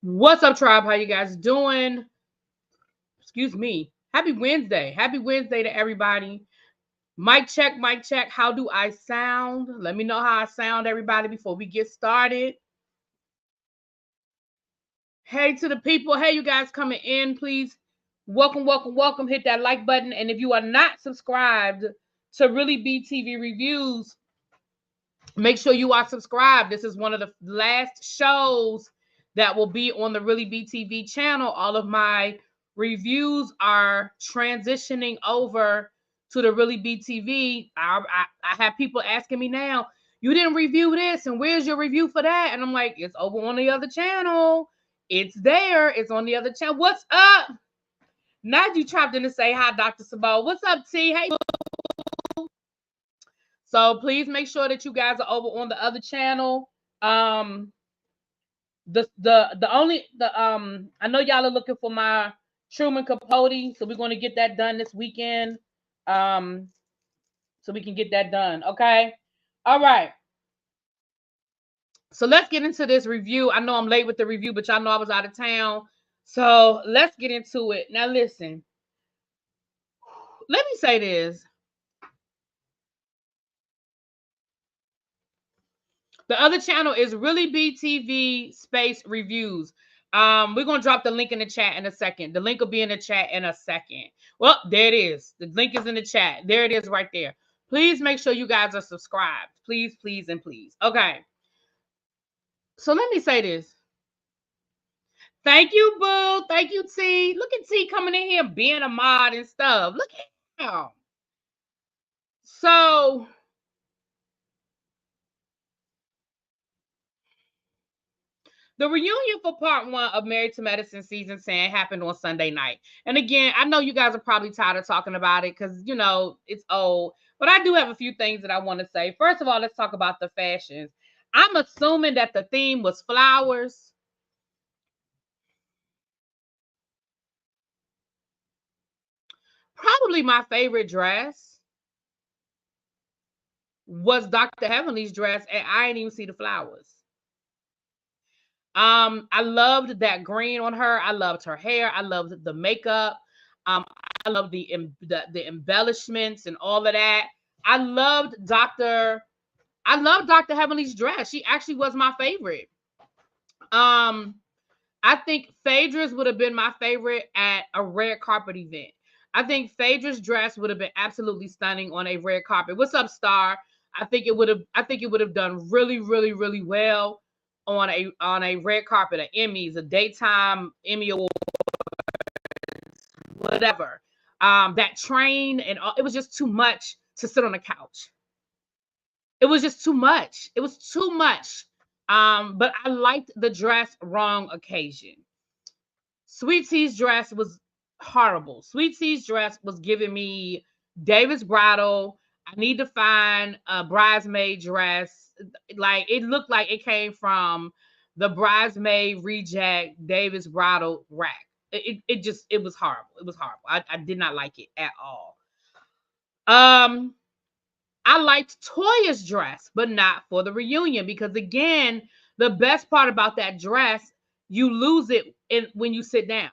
What's up, tribe? How you guys doing? Excuse me. Happy Wednesday. Happy Wednesday to everybody. Mic check, mic check. How do I sound? Let me know how I sound, everybody, before we get started. Hey to the people. Hey, you guys coming in, please. Welcome, welcome, welcome. Hit that like button. And if you are not subscribed to ReallyBTV reviews, make sure you are subscribed. This is one of the last shows that will be on the ReallyBTV channel. All of my reviews are transitioning over to the ReallyBTV. I have people asking me now, you didn't review this, and where's your review for that? And I'm like, it's over on the other channel. It's there. It's on the other channel. What's up? Not you chopped in to say hi, Dr. Sabo. What's up, T? Hey. So please make sure that you guys are over on the other channel. I know y'all are looking for my Truman Capote, so we're going to get that done this weekend. So we can get that done. Okay. All right. So let's get into this review. I know I'm late with the review, but y'all know I was out of town. So let's get into it. Now listen. Let me say this. The other channel is ReallyBTV space reviews. We're gonna drop the link in the chat in a second. The link will be in the chat in a second. Well, there it is. The link is in the chat. There it is right there. Please make sure you guys are subscribed. Please, please, and please. Okay. So let me say this. Thank you, Boo. Thank you, T. Look at T coming in here being a mod and stuff. Look at him. So the reunion for part 1 of Married to Medicine season 10 happened on Sunday night. And again, I know you guys are probably tired of talking about it because, you know, it's old. But I do have a few things that I want to say. First of all, let's talk about the fashions. I'm assuming that the theme was flowers. Probably my favorite dress was Dr. Heavenly's dress, and I didn't even see the flowers. I loved that green on her. I loved her hair. I loved the makeup. I loved the embellishments and all of that. I loved Dr. Heavenly's dress. She actually was my favorite. I think Phaedra's would have been my favorite at a red carpet event. I think Phaedra's dress would have been absolutely stunning on a red carpet. What's up, Star? I think it would have done really, really, really well on a red carpet, an Emmys, a daytime Emmy Award, whatever. That train and all, it was just too much to sit on the couch. It was just too much. It was too much. But I liked the dress wrong occasion. Sweet Tea's dress was horrible. Sweet Tea's dress was giving me David's bridal. I need to find a bridesmaid dress. Like it looked like it came from the bridesmaid reject David's bridal rack. It was horrible. It was horrible. I did not like it at all. I liked Toya's dress, but not for the reunion because again, the best part about that dress, you lose it when you sit down.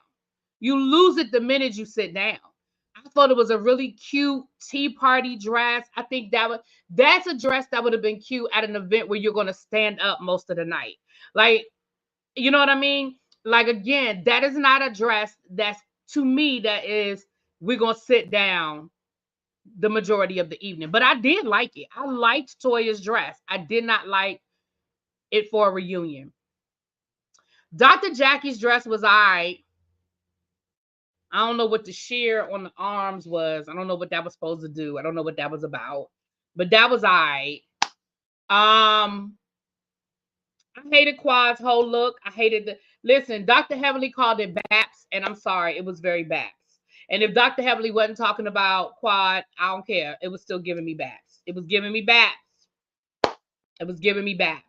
You lose it the minute you sit down. I thought it was a really cute tea party dress. I think that's a dress that would have been cute at an event where you're going to stand up most of the night. Like, you know what I mean? Like again, that is not a dress that's to me that is we're going to sit down the majority of the evening. But I did like it. I liked Toya's dress. I did not like it for a reunion. Dr. Jackie's dress was all right. I don't know what the sheer on the arms was. I don't know what that was supposed to do. I don't know what that was about. But that was all right. I hated Quad's whole look. I hated listen, Dr. Heavenly called it Baps, and I'm sorry, it was very Baps. And if Dr. Heavenly wasn't talking about Quad, I don't care. It was still giving me Baps. It was giving me Baps. It was giving me Baps.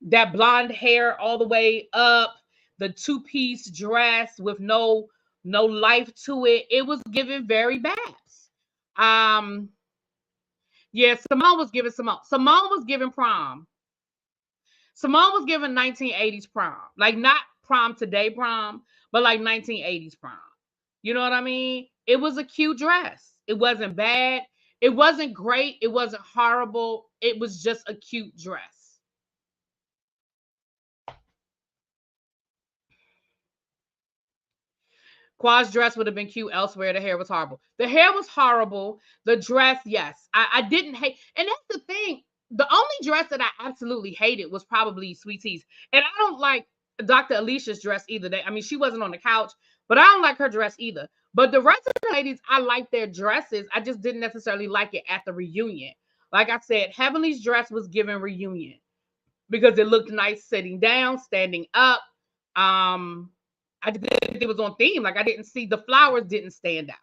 That blonde hair all the way up, the two-piece dress with no life to it. It was giving very Baps. Yeah, Simone was giving prom. Simone was giving 1980s prom. Like not prom today prom, but like 1980s prom. You know what I mean? It was a cute dress. It wasn't bad. It wasn't great. It wasn't horrible. It was just a cute dress. Quad's dress would have been cute elsewhere. The hair was horrible. The hair was horrible. The dress, yes. I didn't hate. And that's the thing. The only dress that I absolutely hated was probably Sweet Tea's. And I don't like Dr. Alicia's dress either. I mean, she wasn't on the couch, but I don't like her dress either. But the rest of the ladies, I like their dresses. I just didn't necessarily like it at the reunion. Like I said, Heavenly's dress was given reunion because it looked nice sitting down, standing up. I didn't think it was on theme. Like I didn't see the flowers didn't stand out.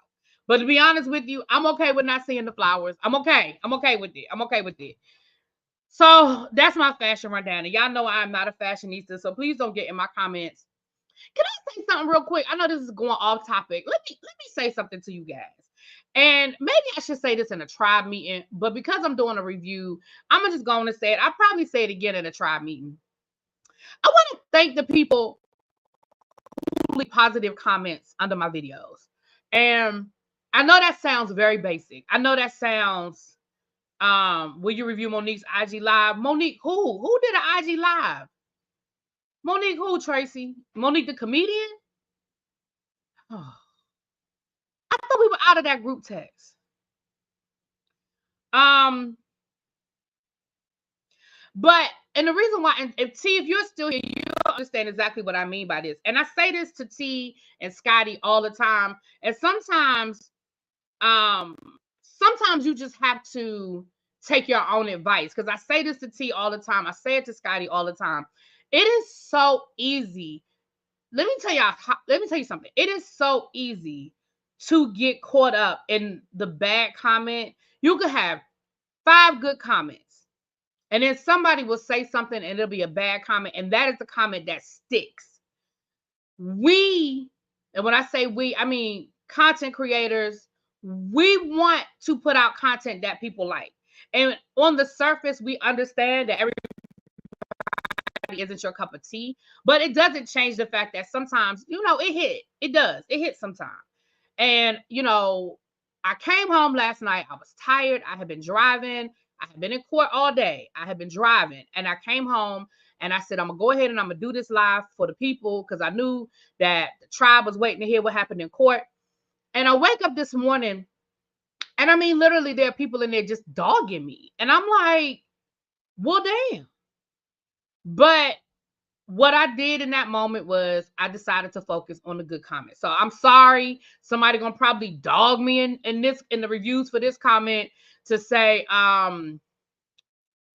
But to be honest with you, I'm okay with not seeing the flowers. I'm okay. I'm okay with it. I'm okay with it. So that's my fashion rundown. And y'all know I'm not a fashionista, so please don't get in my comments. Can I say something real quick? I know this is going off topic. Let me say something to you guys. And maybe I should say this in a tribe meeting, but because I'm doing a review, I'm just going to say it. I'll probably say it again in a tribe meeting. I want to thank the people who leave positive comments under my videos. And I know that sounds very basic. I know that sounds, will you review Monique's IG Live? Monique who? Who did an IG Live? Monique who, Tracy? Monique the comedian? Oh. I thought we were out of that group text. But, and the reason why, and if T, if you're still here, you understand exactly what I mean by this. And I say this to T and Scotty all the time. And sometimes you just have to take your own advice. Because I say this to T all the time. I say it to Scotty all the time. It is so easy. Let me tell you something. It is so easy to get caught up in the bad comment. You could have 5 good comments. And then somebody will say something and it'll be a bad comment. And that is the comment that sticks. And when I say we, I mean content creators, we want to put out content that people like. And on the surface, we understand that everybody isn't your cup of tea, but it doesn't change the fact that sometimes, it does. It hits sometimes. And, I came home last night. I was tired. I had been driving. I had been in court all day. I had been driving. And I came home and I said, I'm going to go ahead and I'm going to do this live for the people because I knew that the tribe was waiting to hear what happened in court. And I wake up this morning and I mean, literally there are people in there just dogging me. And I'm like, well, damn. But what I did in that moment was I decided to focus on the good comments. So I'm sorry. Somebody gonna probably dog me in the reviews for this comment to say, they're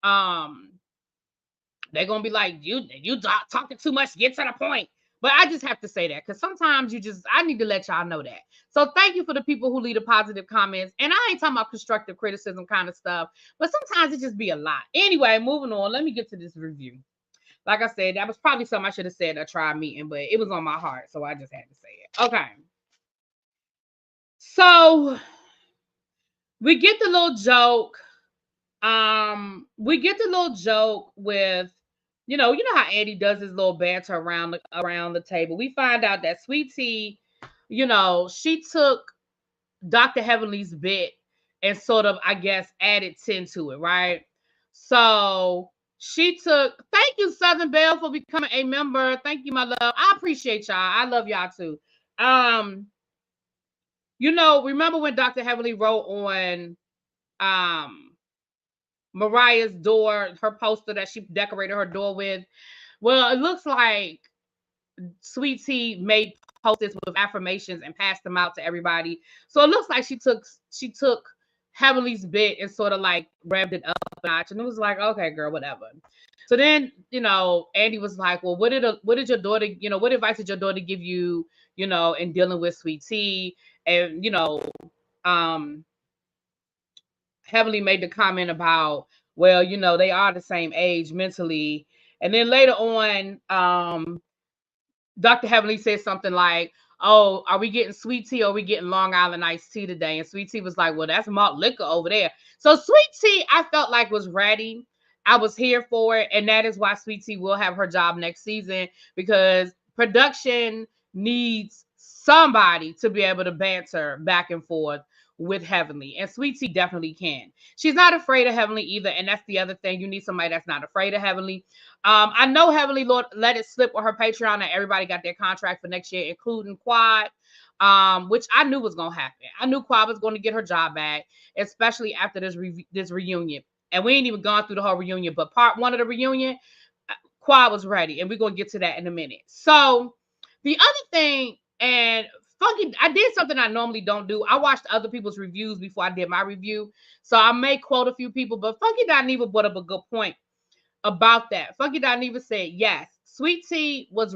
gonna be like, you talking too much, get to the point. But I just have to say that because sometimes I need to let y'all know that. So thank you for the people who leave the positive comments. And I ain't talking about constructive criticism kind of stuff, but sometimes it just be a lot. Anyway, moving on. Let me get to this review. Like I said, that was probably something I should have said at a tribe meeting, but it was on my heart, so I just had to say it. Okay. So we get the little joke. We get the little joke with, you know how Andy does his little banter around the table. We find out that Sweet Tea, she took Dr. Heavenly's bit and sort of, I guess, added 10 to it, right? So thank you, Southern Belle, for becoming a member. Thank you, my love. I appreciate y'all. I love y'all too. Remember when Dr. Heavenly wrote on Mariah's door, her poster that she decorated her door with? Well, it looks like Sweet Tea made post-its with affirmations and passed them out to everybody. So it looks like she took Heavenly's bit and sort of like revved it up a notch, and it was like, okay, girl, whatever. So then, Andy was like, well, what did your daughter, what advice did your daughter give you, in dealing with Sweet Tea? And, Heavenly made the comment about, well, they are the same age mentally. And then later on, Dr. Heavenly said something like, oh, are we getting sweet tea or are we getting Long Island iced tea today? And Sweet Tea was like, well, that's malt liquor over there. So Sweet Tea, I felt like was ready. I was here for it. And that is why Sweet Tea will have her job next season, because production needs somebody to be able to banter back and forth with Heavenly. And Sweet Tea definitely can. She's not afraid of Heavenly either. And that's the other thing. You need somebody that's not afraid of Heavenly. I know Heavenly Lord let it slip on her Patreon that everybody got their contract for next year, including Quad, which I knew was going to happen. I knew Quad was going to get her job back, especially after this reunion. And we ain't even gone through the whole reunion, but part one of the reunion, Quad was ready. And we're going to get to that in a minute. So the other thing, and I did something I normally don't do. I watched other people's reviews before I did my review. So I may quote a few people, but Funky Dineva brought up a good point about that. Funky Dineva said, yes, Sweet Tea was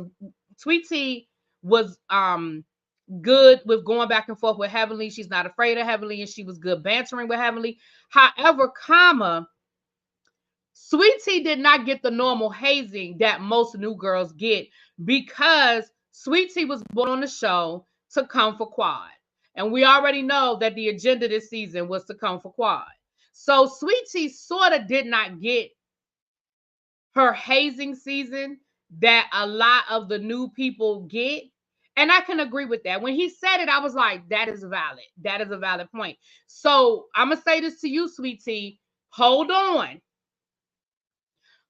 good with going back and forth with Heavenly. She's not afraid of Heavenly, and she was good bantering with Heavenly. However, Sweet Tea did not get the normal hazing that most new girls get, because Sweet Tea was born on the show to come for Quad. And we already know that the agenda this season was to come for Quad. So Sweet Tea sort of did not get her hazing season that a lot of the new people get. And I can agree with that. When he said it, I was like, that is valid. That is a valid point. So I'm going to say this to you, Sweet Tea. Hold on.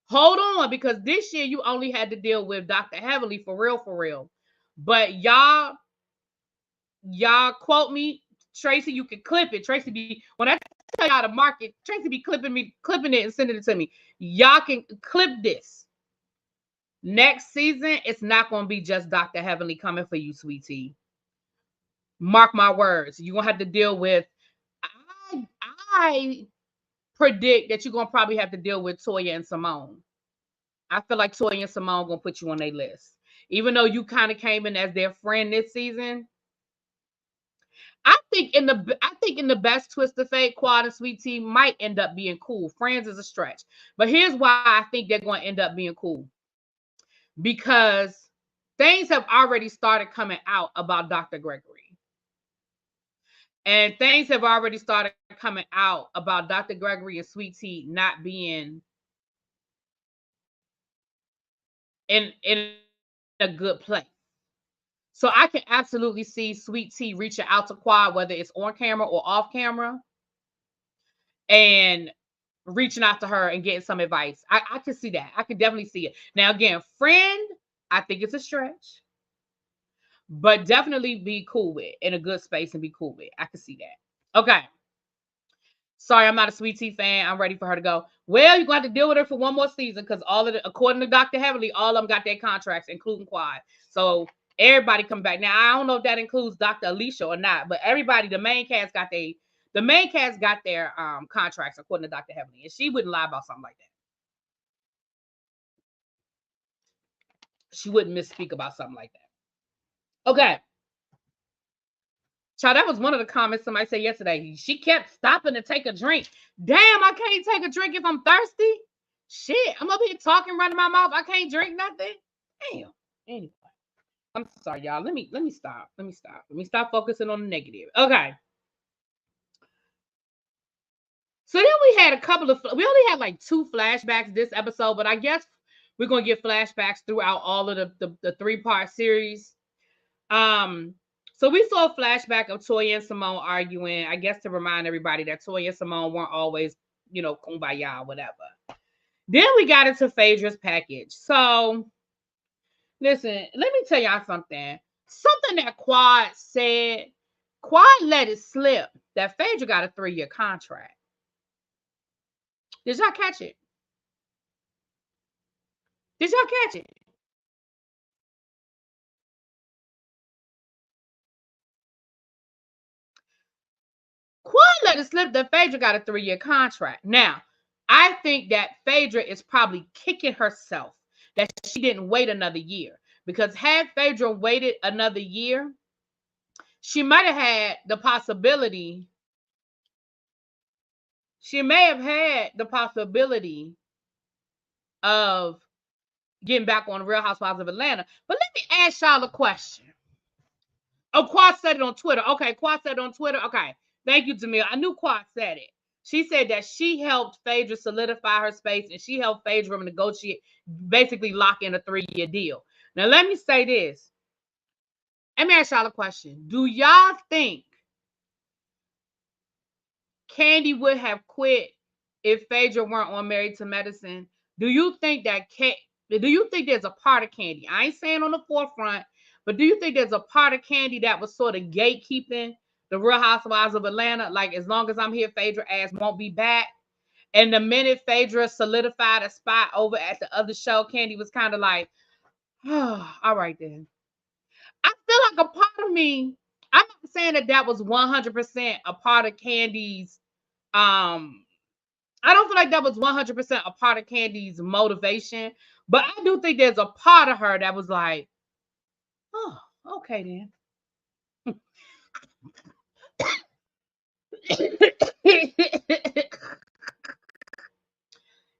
Hold on, because this year you only had to deal with Dr. Heavenly for real, for real. But y'all quote me, Tracy, you can clip it. Tracy be, when I tell y'all to market, Tracy be clipping it and sending it to me. Y'all can clip this. Next season, it's not going to be just Dr. Heavenly coming for you, Sweet Tea. Mark my words. You're going to have to deal with, I predict that you're going to probably have to deal with Toya and Simone. I feel like Toya and Simone going to put you on their list. Even though you kind of came in as their friend this season, I think in the best twist of fate, Quad and Sweet Tea might end up being cool. Friends is a stretch. But here's why I think they're going to end up being cool. Because things have already started coming out about Dr. Gregory. And things have already started coming out about Dr. Gregory and Sweet Tea not being in a good place. So I can absolutely see Sweet Tea reaching out to Quad, whether it's on camera or off camera, and reaching out to her and getting some advice. I can see that. I can definitely see it. Now, again, friend, I think it's a stretch, but definitely be cool with, in a good space and be cool with. I can see that. Okay. Sorry, I'm not a Sweet Tea fan. I'm ready for her to go. Well, you're going to have to deal with her for one more season, because according to Dr. Heavenly, all of them got their contracts, including Quad. So everybody come back. Now, I don't know if that includes Dr. Alicia or not, but everybody, the main cast got their contracts, according to Dr. Heavenly. And she wouldn't lie about something like that. She wouldn't misspeak about something like that. Okay. Child, that was one of the comments somebody said yesterday. She kept stopping to take a drink. Damn, I can't take a drink if I'm thirsty. Shit, I'm up here talking, running my mouth. I can't drink nothing. Damn. Anyway, I'm sorry, y'all. Let me stop. Let me stop focusing on the negative. Okay. So then we had we only had like 2 flashbacks this episode, but I guess we're going to get flashbacks throughout all of the 3-part series. So we saw a flashback of Toya and Simone arguing, I guess to remind everybody that Toya and Simone weren't always, kumbaya or whatever. Then we got into Phaedra's package. So, listen, let me tell y'all something. Something that Quad said, Quad let it slip that Phaedra got a 3-year contract. Did y'all catch it? Did y'all catch it? Quad let it slip that Phaedra got a 3-year contract. Now, I think that Phaedra is probably kicking herself that she didn't wait another year. Because had Phaedra waited another year, she might have had the possibility. She may have had the possibility of getting back on Real Housewives of Atlanta. But let me ask y'all a question. Oh, Quad said it on Twitter. Okay, Quad said it on Twitter. Okay. Thank you, Jamil. I knew Quad said it. She said that she helped Phaedra solidify her space and she helped Phaedra negotiate, basically lock in a 3-year deal. Now, let me say this. Let me ask y'all a question. Do y'all think Kandi would have quit if Phaedra weren't on Married to Medicine? Do you think there's a part of Kandi? I ain't saying on the forefront, but do you think there's a part of Kandi that was sort of gatekeeping the Real Housewives of Atlanta? Like, as long as I'm here, Phaedra ass won't be back. And the minute Phaedra solidified a spot over at the other show, Kandi was kind of like, oh, all right then. I feel like a part of me, I'm not saying that was 100% a part of Kandi's, I don't feel like that was 100% a part of Kandi's motivation, but I do think there's a part of her that was like, oh, okay then.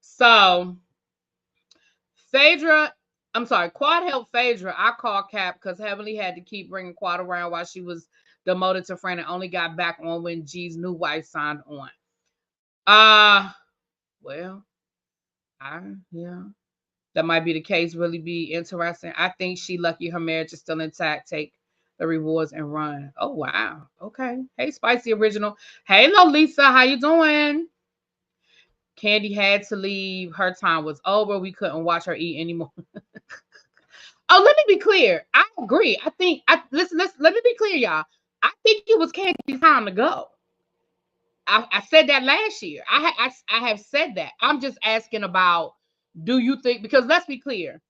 So, Quad helped Phaedra. I called Cap because Heavenly had to keep bringing Quad around while she was demoted to friend and only got back on when G's new wife signed on. Well, yeah. That might be the case. Really be interesting. I think she lucky her marriage is still intact. Take the rewards and run. Oh wow. Okay. Hey, Spicy Original. Hey, Lisa. How you doing? Kandi had to leave. Her time was over. We couldn't watch her eat anymore. Oh, let me be clear. I agree. I think listen. Let me be clear, y'all. I think it was Kandi's time to go. I said that last year. I have said that. I'm just asking about. Do you think? Because let's be clear.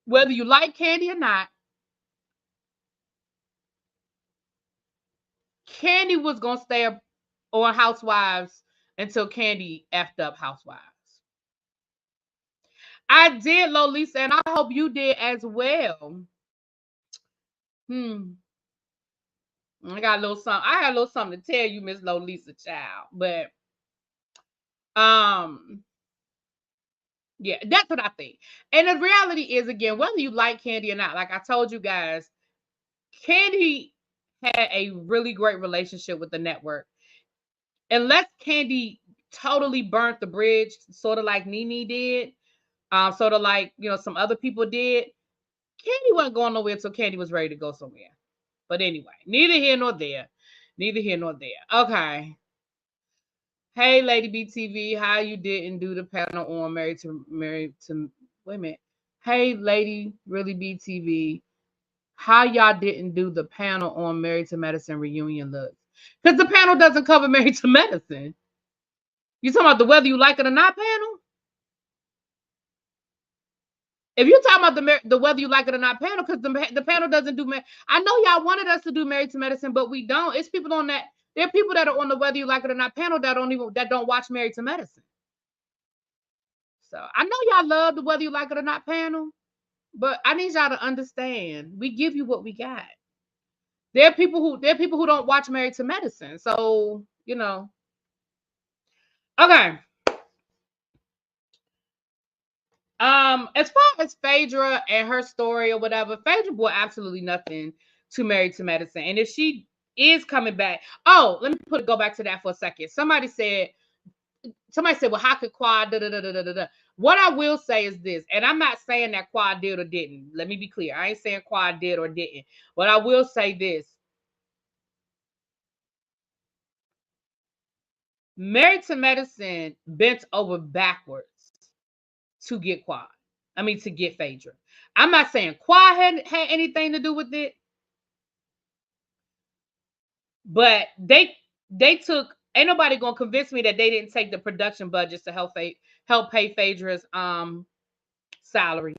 Whether you like Kandi or not, Kandi was gonna stay up on Housewives until Kandi effed up Housewives. I did, Lolisa, and I hope you did as well. I got a little something. I had a little something to tell you, Miss Lolisa, child. But yeah, that's what I think. And the reality is, again, whether you like Kandi or not, like I told you guys, Kandi had a really great relationship with the network. Unless Kandi totally burnt the bridge, sort of like Nene did, sort of like, some other people did, Kandi wasn't going nowhere until Kandi was ready to go somewhere. But anyway, neither here nor there. Neither here nor there. Okay. Hey, Lady BTV, how you didn't do the panel on Married to wait a minute. Hey, Lady ReallyBTV, how y'all didn't do the panel on Married to Medicine reunion looks? Because the panel doesn't cover Married to Medicine. You talking about the whether you like it or not panel? If you're talking about the whether you like it or not panel, because the panel doesn't do. I know y'all wanted us to do Married to Medicine, but we don't. It's people on that. There are people that are on the whether you like it or not panel that don't watch Married to Medicine. So I know y'all love the whether you like it or not panel, but I need y'all to understand we give you what we got. There are people who don't watch Married to Medicine, so Okay. As far as Phaedra and her story or whatever, Phaedra brought absolutely nothing to Married to Medicine. And if she is coming back, let me go back to that for a second. Somebody said, well, how could Quad da da da da da da? What I will say is this, and I'm not saying that Quad did or didn't. Let me be clear. I ain't saying Quad did or didn't. But I will say this. Married to Medicine bent over backwards to get Quad. I mean, to get Phaedra. I'm not saying Quad had anything to do with it, but they took. Ain't nobody gonna convince me that they didn't take the production budgets to help pay Phaedra's salary.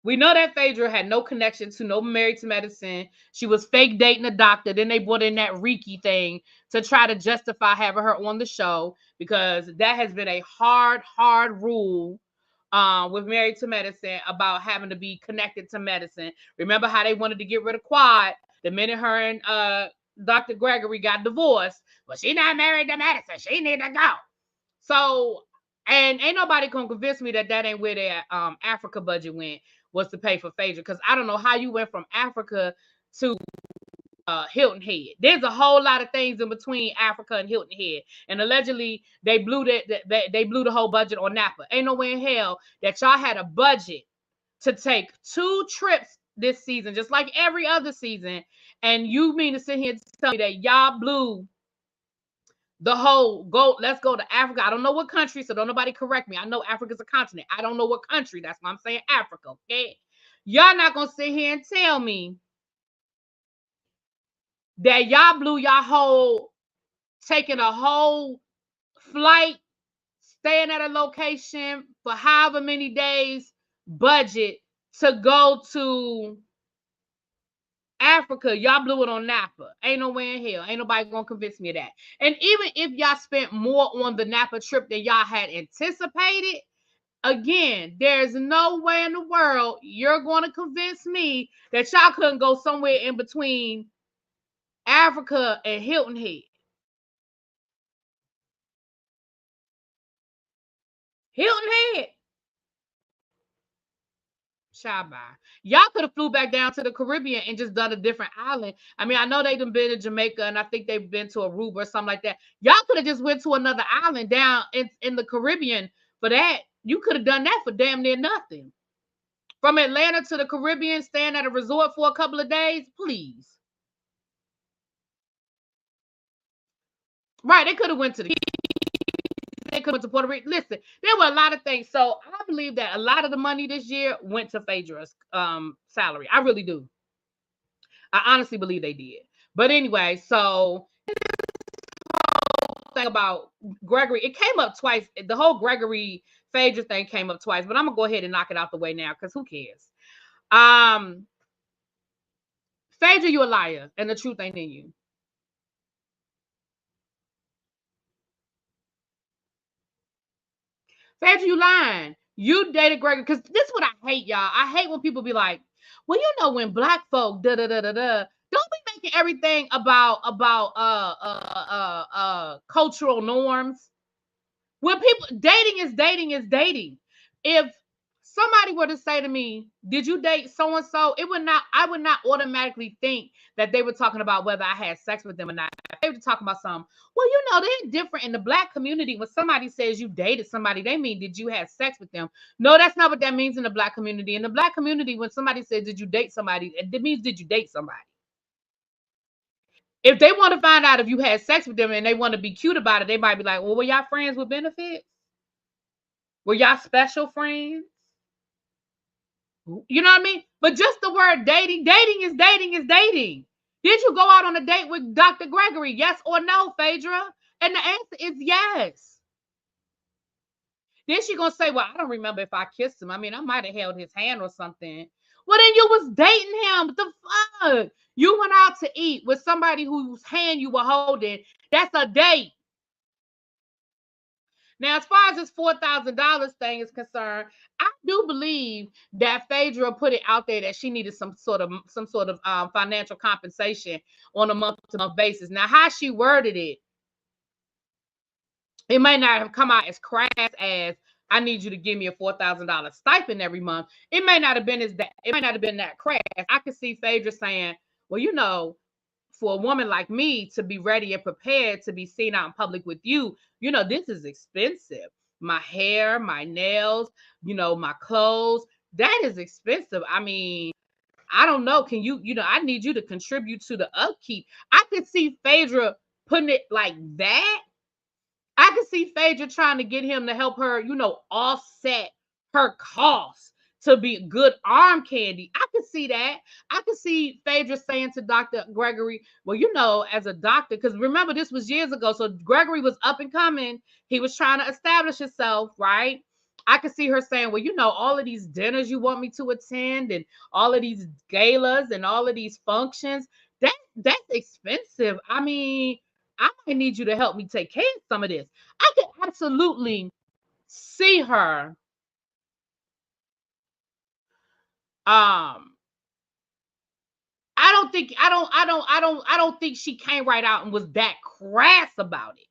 We know that Phaedra had no connection to no Married to Medicine. She was fake dating a doctor. Then they brought in that Reiki thing to try to justify having her on the show, because that has been a hard rule with Married to Medicine about having to be connected to medicine. Remember how they wanted to get rid of Quad the minute her and Dr. Gregory got divorced? Well, she not married to medicine. She need to go. So, and ain't nobody gonna convince me that ain't where their Africa budget went, was to pay for Phaedra. Because I don't know how you went from Africa to Hilton Head. There's a whole lot of things in between Africa and Hilton Head, and allegedly they blew they blew the whole budget on Napa. Ain't no way in hell that y'all had a budget to take 2 trips this season, just like every other season, and you mean to sit here and tell me that y'all blew the whole let's go to Africa. I don't know what country, so don't nobody correct me. I know Africa's a continent. I don't know what country. That's why I'm saying Africa, okay? Y'all not gonna sit here and tell me that y'all blew y'all whole, taking a whole flight, staying at a location for however many days budget to go to Africa. Y'all blew it on Napa. Ain't no way in hell. Ain't nobody gonna convince me of that. And even if y'all spent more on the Napa trip than y'all had anticipated, again, there's no way in the world you're going to convince me that y'all couldn't go somewhere in between Africa and Hilton Head. Hilton Head. Shabba. Y'all could have flew back down to the Caribbean and just done a different island. I mean, I know they've been to Jamaica, and I think they've been to Aruba or something like that. Y'all could have just went to another island down in the Caribbean for that. You could have done that for damn near nothing. From Atlanta to the Caribbean, staying at a resort for a couple of days, please. Right, they could have went to the they could have went to Puerto Rico. Listen, there were a lot of things. So I believe that a lot of the money this year went to Phaedra's salary. I really do. I honestly believe they did. But anyway, so thing about Gregory, it came up twice. The whole Gregory Phaedra thing came up twice, but I'm gonna go ahead and knock it out the way now because who cares? Phaedra, you a liar, and the truth ain't in you. Phaedra, you lying. You dated Gregory, because this is what I hate, y'all. I hate when people be like, well, you know, when black folk da da da da da, don't be making everything about cultural norms. When people dating is dating. If somebody were to say to me, did you date so and so, I would not automatically think that they were talking about whether I had sex with them or not. They were talking about something. Well, you know, they're different in the black community. When somebody says you dated somebody, they mean did you have sex with them? No, that's not what that means in the black community. In the black community, when somebody says did you date somebody, it means did you date somebody? If they want to find out if you had sex with them and they want to be cute about it, they might be like, well, were y'all friends with benefits? Were y'all special friends? You know what I mean? But just the word dating is dating is dating. Did you go out on a date with Dr. Gregory? Yes or no, Phaedra? And the answer is yes. Then she gonna say, well, I don't remember if I kissed him. I mean, I might have held his hand or something. Well, then you was dating him. What the fuck? You went out to eat with somebody whose hand you were holding. That's a date. Now, as far as this $4,000 thing is concerned, I do believe that Phaedra put it out there that she needed some sort of financial compensation on a month-to-month basis. Now, how she worded it, it might not have come out as crass as I need you to give me a $4,000 stipend every month. It may not have been that crass. I could see Phaedra saying, well, you know, for a woman like me to be ready and prepared to be seen out in public with you, you know, this is expensive. My hair, my nails, you know, my clothes, that is expensive. I mean, I don't know. Can you, I need you to contribute to the upkeep. I could see Phaedra putting it like that. I could see Phaedra trying to get him to help her, you know, offset her costs to be good arm candy. I could see that. I could see Phaedra saying to Dr. Gregory, well, you know, as a doctor, because remember, this was years ago. So Gregory was up and coming. He was trying to establish himself, right? I could see her saying, well, you know, all of these dinners you want me to attend and all of these galas and all of these functions, that's expensive. I mean, I might need you to help me take care of some of this. I could absolutely see her I don't think she came right out and was that crass about it.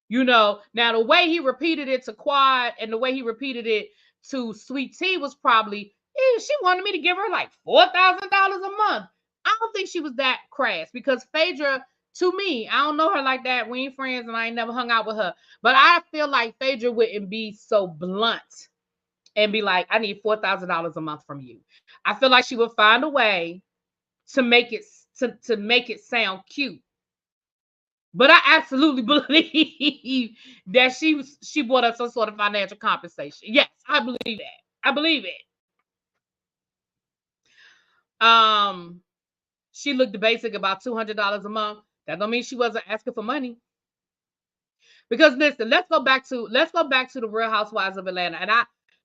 You know, now the way he repeated it to Quad and the way he repeated it to Sweet Tea was probably, she wanted me to give her like $4,000 a month. I don't think she was that crass because Phaedra, to me, I don't know her like that. We ain't friends and I ain't never hung out with her. But I feel like Phaedra wouldn't be so blunt and be like, I need $4,000 a month from you. I feel like she would find a way to make it to make it sound cute. But I absolutely believe that she brought up some sort of financial compensation. Yes, I believe that. I believe it. She looked basic about $200 a month. That don't mean she wasn't asking for money. Because listen, let's go back to the Real Housewives of Atlanta. And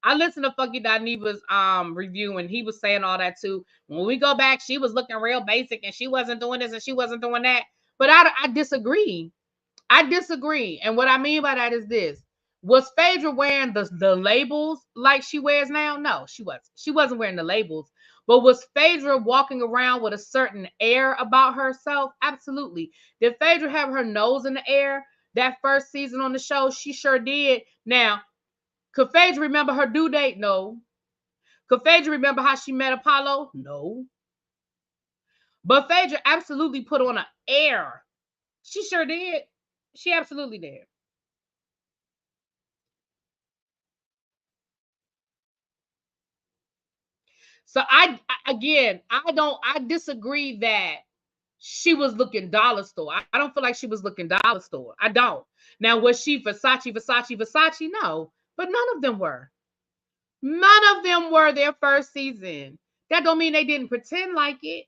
I listened to Funky Dineva's review, and he was saying all that too. When we go back, she was looking real basic, and she wasn't doing this and she wasn't doing that. But I disagree. I disagree. And what I mean by that is this. Was Phaedra wearing the labels like she wears now? No, she wasn't. She wasn't wearing the labels. But was Phaedra walking around with a certain air about herself? Absolutely. Did Phaedra have her nose in the air that first season on the show? She sure did. Now, could Phaedra remember her due date? No. Could Phaedra remember how she met Apollo? No. But Phaedra absolutely put on an air. She sure did. She absolutely did. So I disagree that she was looking dollar store. I don't feel like she was looking dollar store. I don't. Now, was she Versace? No, but none of them were. None of them were their first season. That don't mean they didn't pretend like it.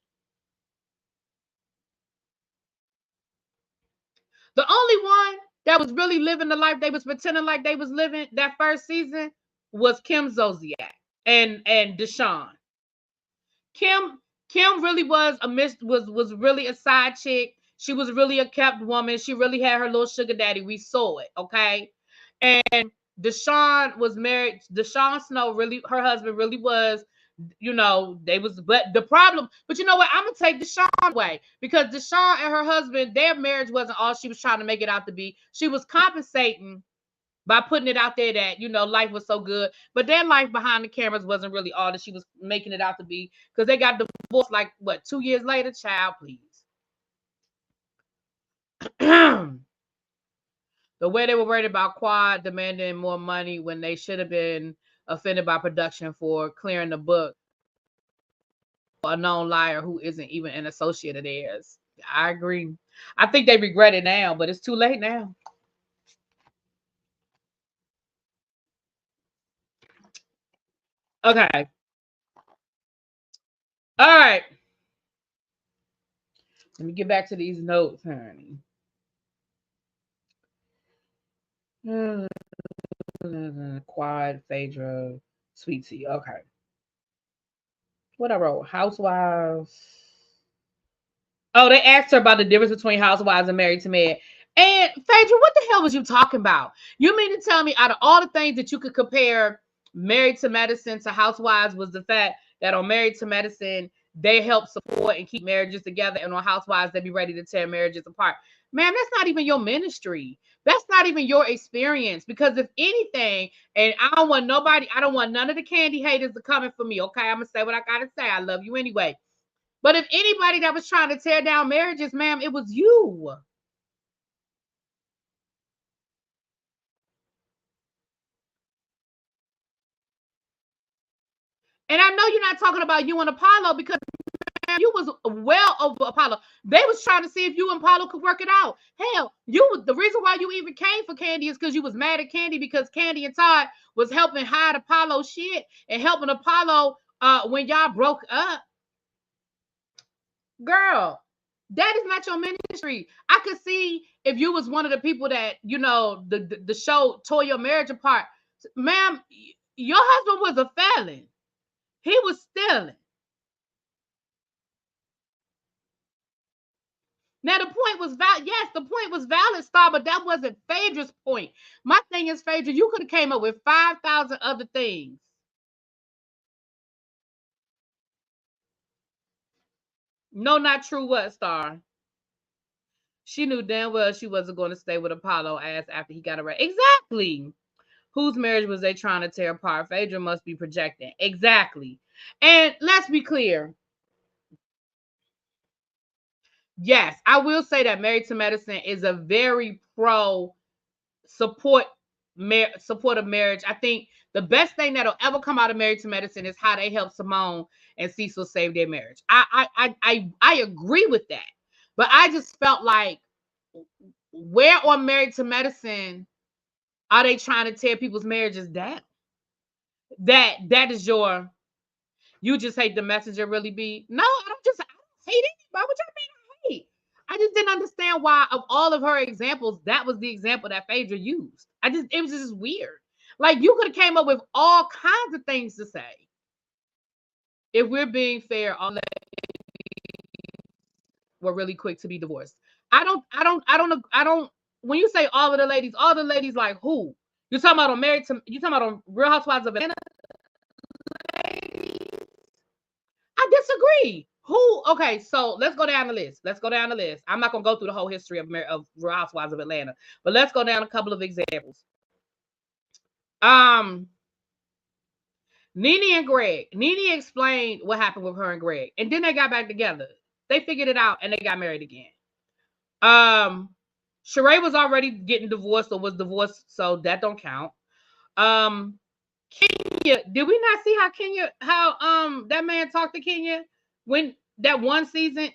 The only one that was really living the life they was pretending like they was living that first season was Kim Zolciak and Deshaun. Kim really was was really a side chick. She was really a kept woman. She really had her little sugar daddy. We saw it, okay? And Deshaun was married. Deshaun Snow really, her husband really was, they was, but the problem, but you know what? I'm gonna take Deshaun away because Deshaun and her husband, their marriage wasn't all she was trying to make it out to be. She was compensating by putting it out there that life was so good, but their life behind the cameras wasn't really all that she was making it out to be, because they got divorced like what, 2 years later. Child, please. The way they were worried about Quad demanding more money when they should have been offended by production for clearing the book, a known liar who isn't even an associate of theirs. I agree. I think they regret it now, but it's too late now. Okay. All right. Let me get back to these notes, honey. Quad, Phaedra, Sweet Tea. Okay. What I wrote? Housewives. Oh, they asked her about the difference between Housewives and Married to Men. And Phaedra, what the hell was you talking about? You mean to tell me out of all the things that you could compare Married to Medicine to Housewives was the fact that on Married to Medicine, they help support and keep marriages together, and on Housewives, they be ready to tear marriages apart? Man, that's not even your ministry. That's not even your experience. Because if anything, and I don't want none of the candy haters to come in for me, okay? I'm going to say what I got to say. I love you anyway. But if anybody that was trying to tear down marriages, ma'am, it was you. And I know you're not talking about you and Apollo, because you was well over Apollo. They was trying to see if you and Apollo could work it out. Hell, the reason why you even came for Candy is because you was mad at Candy because Candy and Todd was helping hide Apollo shit and helping Apollo when y'all broke up. Girl, that is not your ministry. I could see if you was one of the people that, the show tore your marriage apart. Ma'am, your husband was a felon. He was stealing. Now the point was valid. Yes, the point was valid, Star, but that wasn't Phaedra's point. My thing is, Phaedra, you could have came up with 5,000 other things. No, not true. What, Star? She knew damn well she wasn't going to stay with Apollo ass after he got arrested. Exactly. Whose marriage was they trying to tear apart? Phaedra must be projecting. Exactly. And let's be clear. Yes, I will say that Married to Medicine is a very pro support support of marriage. I think the best thing that'll ever come out of Married to Medicine is how they help Simone and Cecil save their marriage. I agree with that, but I just felt like, where on Married to Medicine are they trying to tear people's marriages down? That is your, you just hate the messenger, really be? No, I don't hate anybody. What y'all mean I hate? I just didn't understand why, of all of her examples, that was the example that Phaedra used. It was just weird. Like, you could have came up with all kinds of things to say. If we're being fair, all that were really quick to be divorced. I don't. When you say all of the ladies, like who? You talking about on you talking about on Real Housewives of Atlanta? I disagree. Who? Okay, so let's go down the list. I'm not gonna go through the whole history of Real Housewives of Atlanta, but let's go down a couple of examples. Nene and Greg. Nene explained what happened with her and Greg, and then they got back together. They figured it out, and they got married again. Sheree was already getting divorced or was divorced, so that don't count. Kenya, did we not see how that man talked to Kenya when that one season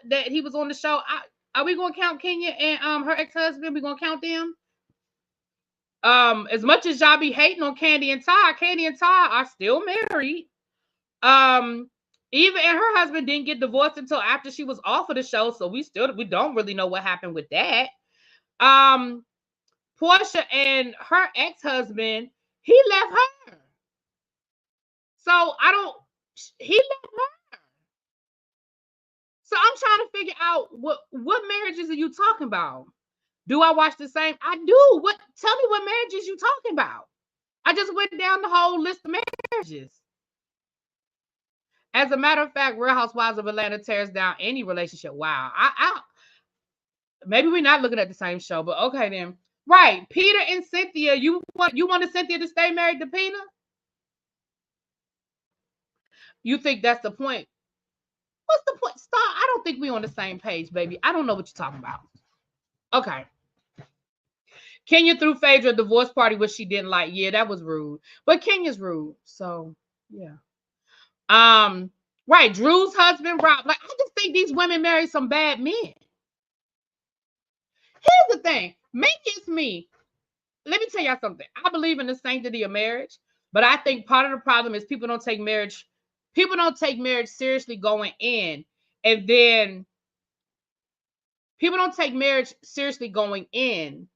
that he was on the show? Are we gonna count Kenya and her ex-husband? We gonna count them? As much as y'all be hating on Candy and Ty are still married. Eva and her husband didn't get divorced until after she was off of the show, so we don't really know what happened with that. Portia and her ex-husband, he left her. So he left her. So I'm trying to figure out what marriages are you talking about? Do I watch the same? I do. Tell me what marriages you talking about. I just went down the whole list of marriages. As a matter of fact, Real Housewives of Atlanta tears down any relationship. Wow. Maybe we're not looking at the same show, but okay then. Right. Peter and Cynthia. You wanted Cynthia to stay married to Peter? You think that's the point? What's the point? Star, I don't think we're on the same page, baby. I don't know what you're talking about. Okay. Kenya threw Phaedra a divorce party, which she didn't like. Yeah, that was rude. But Kenya's rude. So, yeah. Right. Drew's husband, Rob. Like, I just think these women marry some bad men. Here's the thing. Maybe it's me. Let me tell y'all something. I believe in the sanctity of marriage, but I think part of the problem is people don't take marriage seriously going in, and then people don't take marriage seriously going in.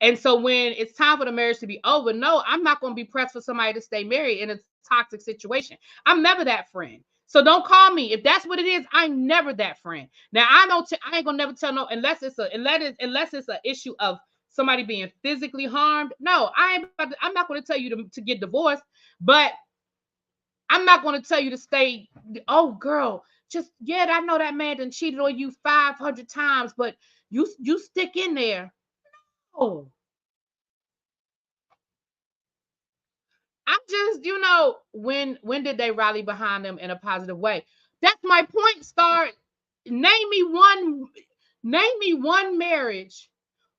And so when it's time for the marriage to be over, no, I'm not going to be pressed for somebody to stay married in a toxic situation. I'm never that friend. So don't call me. If that's what it is, I'm never that friend. Now, I ain't going to never tell no, unless it's an issue of somebody being physically harmed. No, I'm not going to tell you to get divorced, but I'm not going to tell you to stay. Oh, girl, I know that man done cheated on you 500 times, but you stick in there. Oh, I'm just, when did they rally behind them in a positive way? That's my point, Star. Name me one marriage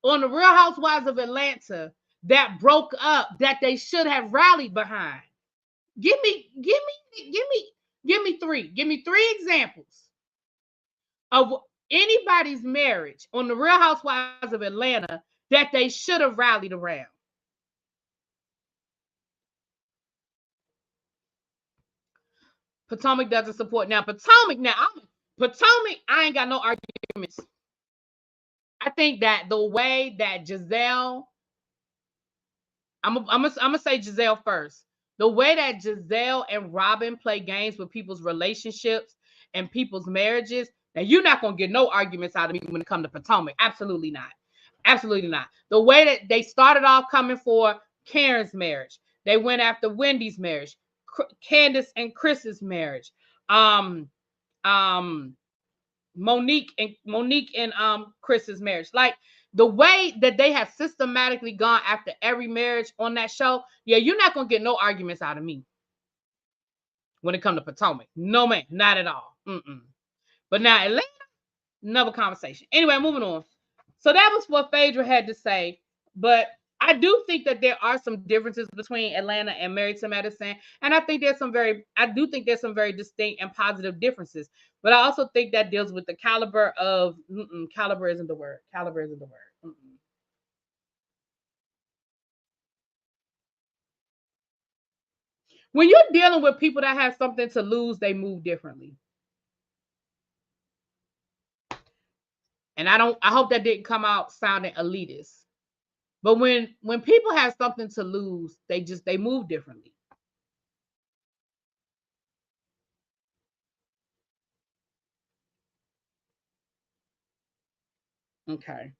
on the Real Housewives of Atlanta that broke up that they should have rallied behind. Give me three. Give me three examples of anybody's marriage on the Real Housewives of Atlanta that they should have rallied around. Potomac doesn't support now. Potomac, I ain't got no arguments. I think that the way that Giselle, I'm gonna say Giselle first. The way that Giselle and Robin play games with people's relationships and people's marriages, now you're not gonna get no arguments out of me when it comes to Potomac. Absolutely not. Absolutely not. The way that they started off coming for Karen's marriage, they went after Wendy's marriage, Candace and Chris's marriage, Monique and Chris's marriage. Like, the way that they have systematically gone after every marriage on that show, yeah, you're not gonna get no arguments out of me when it comes to Potomac. No, man, not at all. But now Atlanta, Another conversation. Anyway, moving on. So that was what Phaedra had to say. But I do think that there are some differences between Atlanta and Married to Medicine. And I think I do think there's some very distinct and positive differences. But I also think that deals with the caliber of, caliber isn't the word. Caliber isn't the word. When you're dealing with people that have something to lose, they move differently. And I hope that didn't come out sounding elitist. But when people have something to lose, they move differently. Okay.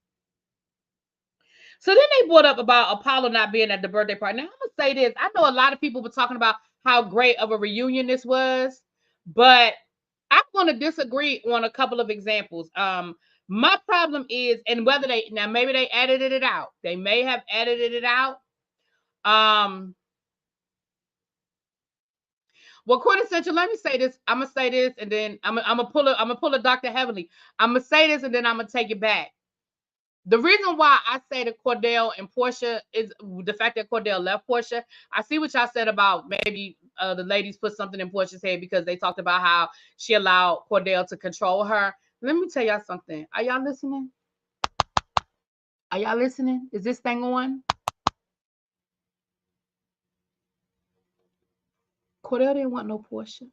So then they brought up about Apollo not being at the birthday party. Now I'm gonna say this. I know a lot of people were talking about how great of a reunion this was, but I'm gonna disagree on a couple of examples. My problem is, and whether they now maybe they edited it out. They may have edited it out. Um, well, quintessential. Let me say this. I'm gonna say this, and then I'm gonna pull a Dr. Heavenly. I'm gonna say this, and then I'm gonna take it back. The reason why I say that Cordell and Portia is the fact that Cordell left Portia. I see what y'all said about maybe the ladies put something in Portia's head because they talked about how she allowed Cordell to control her. Let me tell y'all something. Are y'all listening? Are y'all listening? Is this thing on? Cordell didn't want no Portia.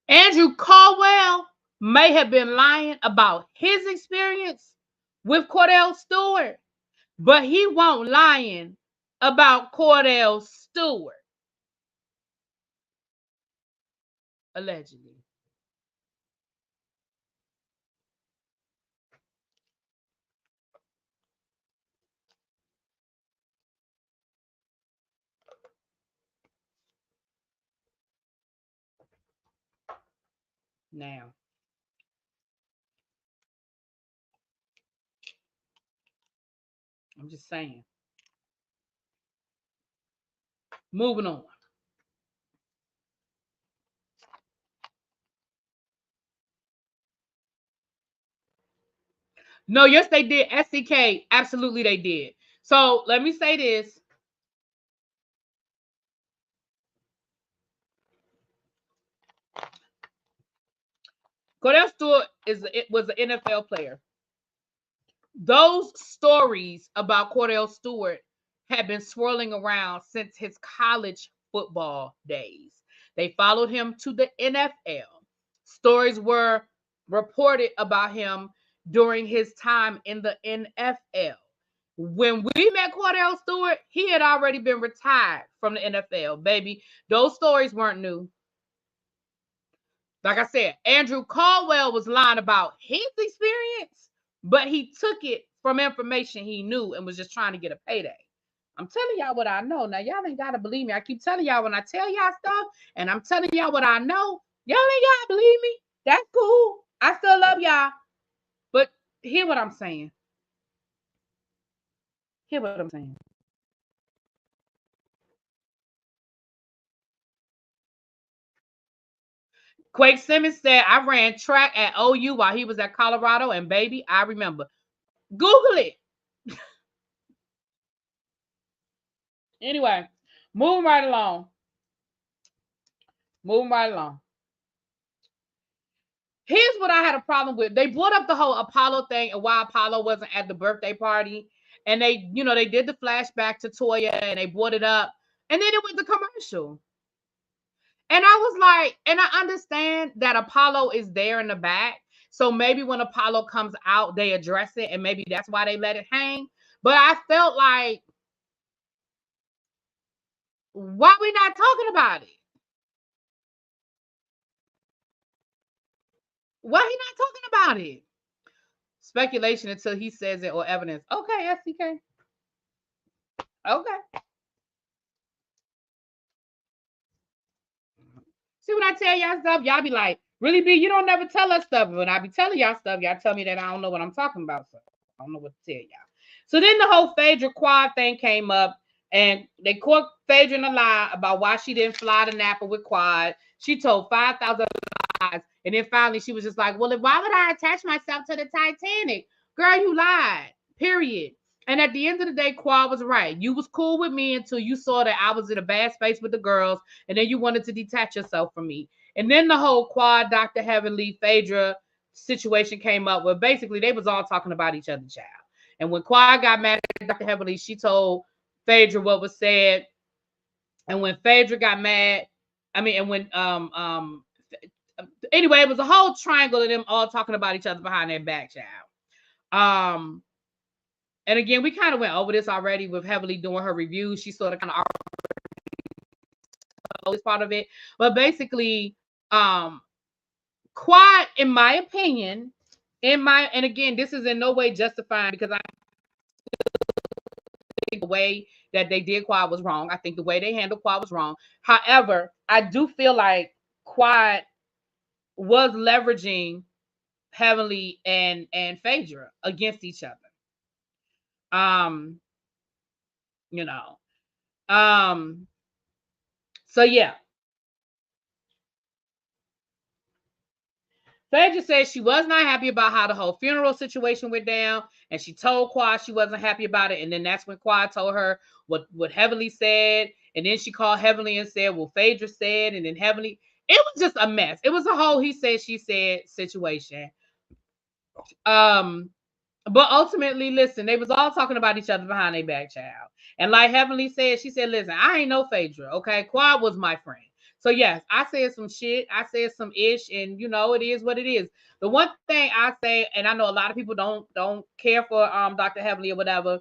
Andrew Caldwell may have been lying about his experience with Cordell Stewart, but he won't lying about Cordell Stewart, allegedly. Now, I'm just saying. Moving on. No, yes, they did. SCK, absolutely they did. So let me say this. Cordell Stewart was an NFL player. Those stories about Cordell Stewart have been swirling around since his college football days. They followed him to the NFL. Stories were reported about him during his time in the NFL. When we met Cordell Stewart, he had already been retired from the NFL, baby. Those stories weren't new. Like I said, Andrew Caldwell was lying about his experience, but he took it from information he knew and was just trying to get a payday. I'm telling y'all what I know. Now, y'all ain't got to believe me. I keep telling y'all when I tell y'all stuff, and I'm telling y'all what I know, y'all ain't got to believe me. That's cool. I still love y'all. But hear what I'm saying. Hear what I'm saying. Quake Simmons said, I ran track at OU while he was at Colorado, and baby, I remember. Google it. Anyway, moving right along. Moving right along. Here's what I had a problem with. They brought up the whole Apollo thing and why Apollo wasn't at the birthday party. And they did the flashback to Toya and they brought it up. And then it went to commercial. And I was like, and I understand that Apollo is there in the back. So maybe when Apollo comes out, they address it. And maybe that's why they let it hang. But I felt like, why we not talking about it? Why he not talking about it? Speculation until he says it or evidence. Okay, SCK. Okay. See, when I tell y'all stuff, y'all be like, really, B, you don't never tell us stuff. When I be telling y'all stuff, y'all tell me that I don't know what I'm talking about. So I don't know what to tell y'all. So then the whole Phaedra Quad thing came up, and they caught Phaedra in a lie about why she didn't fly to Napa with Quad. She told 5,000 lies. And then finally she was just like, well, why would I attach myself to the Titanic? Girl, you lied. Period. And at the end of the day, Quad was right. You was cool with me until you saw that I was in a bad space with the girls, and then you wanted to detach yourself from me. And then the whole Quad, Dr. Heavenly, Phaedra situation came up where basically they was all talking about each other, child. And when Quad got mad at Dr. Heavenly, she told Phaedra what was said. And when Phaedra got mad, and when anyway, it was a whole triangle of them all talking about each other behind their back, child. And again, we kind of went over this already with Heavenly doing her review. She sort of kind of this part of it, but basically, Quad, in my opinion, and again, this is in no way justifying, because I think the way that they did Quad was wrong. I think the way they handled Quad was wrong. However, I do feel like Quad was leveraging Heavenly and Phaedra against each other. You know. So yeah. Phaedra said she was not happy about how the whole funeral situation went down, and she told Quad she wasn't happy about it. And then that's when Quad told her what Heavenly said, and then she called Heavenly and said, well, Phaedra said, and then Heavenly, it was just a mess. It was a whole he said, she said situation. But ultimately, listen, they was all talking about each other behind their back, child. And like Heavenly said, she said, listen, I ain't no Phaedra, okay? Quad was my friend. So yes, I said some shit. I said some ish, and you know, it is what it is. The one thing I say, and I know a lot of people don't care for Dr. Heavenly or whatever,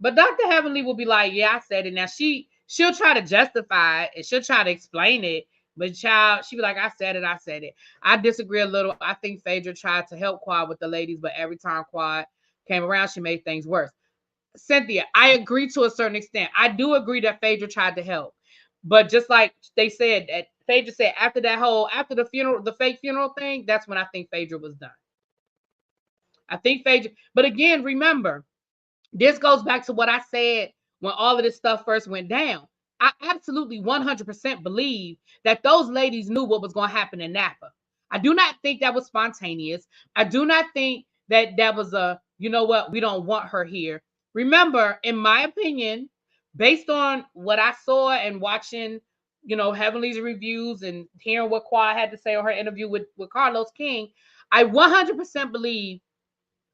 but Dr. Heavenly will be like, yeah, I said it. Now she'll try to justify it and she'll try to explain it, but child, she be like, I said it, I said it. I disagree a little. I think Phaedra tried to help Quad with the ladies, but every time Quad came around, she made things worse. Cynthia, I agree to a certain extent. I do agree that Phaedra tried to help. But just like they said, that Phaedra said after the funeral, the fake funeral thing, that's when I think Phaedra was done. I think Phaedra, but again, remember, this goes back to what I said when all of this stuff first went down. I absolutely 100% believe that those ladies knew what was going to happen in Napa. I do not think that was spontaneous. I do not think that was a, you know what, we don't want her here. Remember, in my opinion, based on what I saw and watching, you know, Heavenly's reviews and hearing what Quad had to say on her interview with Carlos King, I 100% believe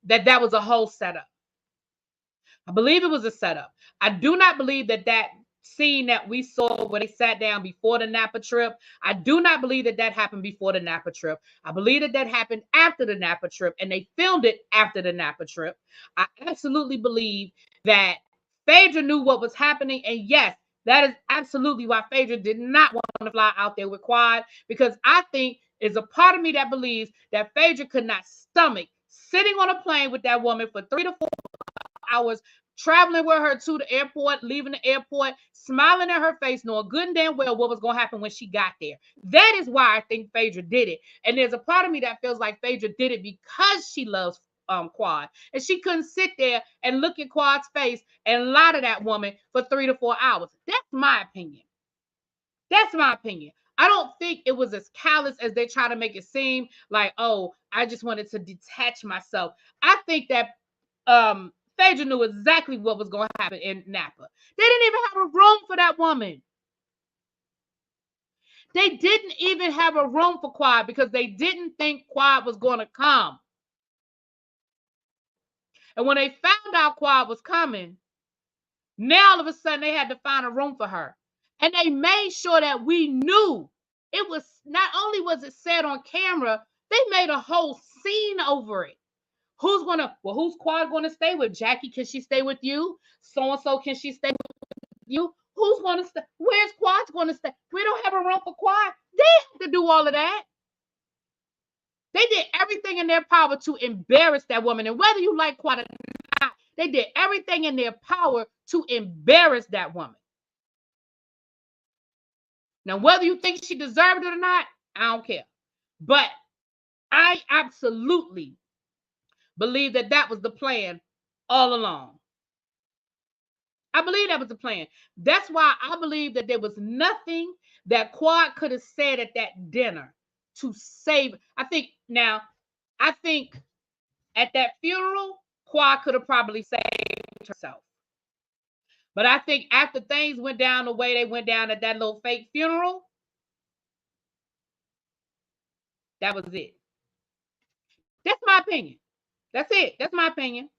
that was a whole setup. I believe it was a setup. I do not believe that scene that we saw where they sat down before the Napa trip, I do not believe that happened before the Napa trip. I believe that happened after the Napa trip, and they filmed it after the Napa trip. I absolutely believe that Phaedra knew what was happening, and yes, that is absolutely why Phaedra did not want to fly out there with Quad, because I think there's a part of me that believes that Phaedra could not stomach sitting on a plane with that woman for 3 to 4 hours, traveling with her to the airport, leaving the airport, smiling at her face, knowing good and damn well what was going to happen when she got there. That is why I think Phaedra did it. And there's a part of me that feels like Phaedra did it because she loves Quad. And she couldn't sit there and look at Quad's face and lie to that woman for 3 to 4 hours. That's my opinion. That's my opinion. I don't think it was as callous as they try to make it seem, like, oh, I just wanted to detach myself. I think that Phaedra knew exactly what was going to happen in Napa. They didn't even have a room for that woman. They didn't even have a room for Quad because they didn't think Quad was going to come. And when they found out Quad was coming, now all of a sudden they had to find a room for her. And they made sure that we knew. It was not only was it said on camera, they made a whole scene over it. Who's Quad going to stay with? Jackie, can she stay with you? So-and-so, can she stay with you? Who's going to stay? Where's Quad's going to stay? We don't have a room for Quad. They have to do all of that. They did everything in their power to embarrass that woman. And whether you like Quad or not, they did everything in their power to embarrass that woman. Now, whether you think she deserved it or not, I don't care. But I absolutely believe that that was the plan all along. I believe that was the plan. That's why I believe that there was nothing that Quad could have said at that dinner to save. I think at that funeral, Quad could have probably saved herself. But I think after things went down the way they went down at that little fake funeral, that was it. That's my opinion. That's it. That's my opinion.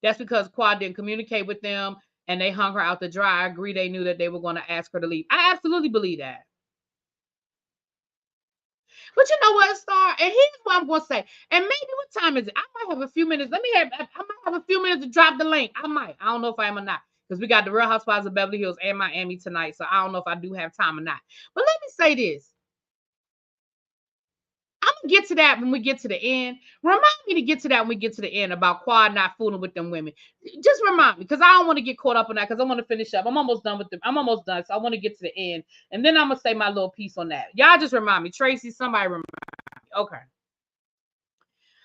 That's because Quad didn't communicate with them and they hung her out to dry. I agree they knew that they were going to ask her to leave. I absolutely believe that. But you know what, Star? And here's what I'm going to say. And maybe what time is it? I might have a few minutes. I might have a few minutes to drop the link. I might. I don't know if I am or not. Because we got the Real Housewives of Beverly Hills and Miami tonight. So I don't know if I do have time or not. But let me say this. I'm going to get to that when we get to the end. Remind me to get to that when we get to the end about Quad not fooling with them women. Just remind me, because I don't want to get caught up on that, because I want to finish up. I'm almost done with them. I'm almost done, so I want to get to the end. And then I'm going to say my little piece on that. Y'all just remind me. Tracy, somebody remind me. Okay.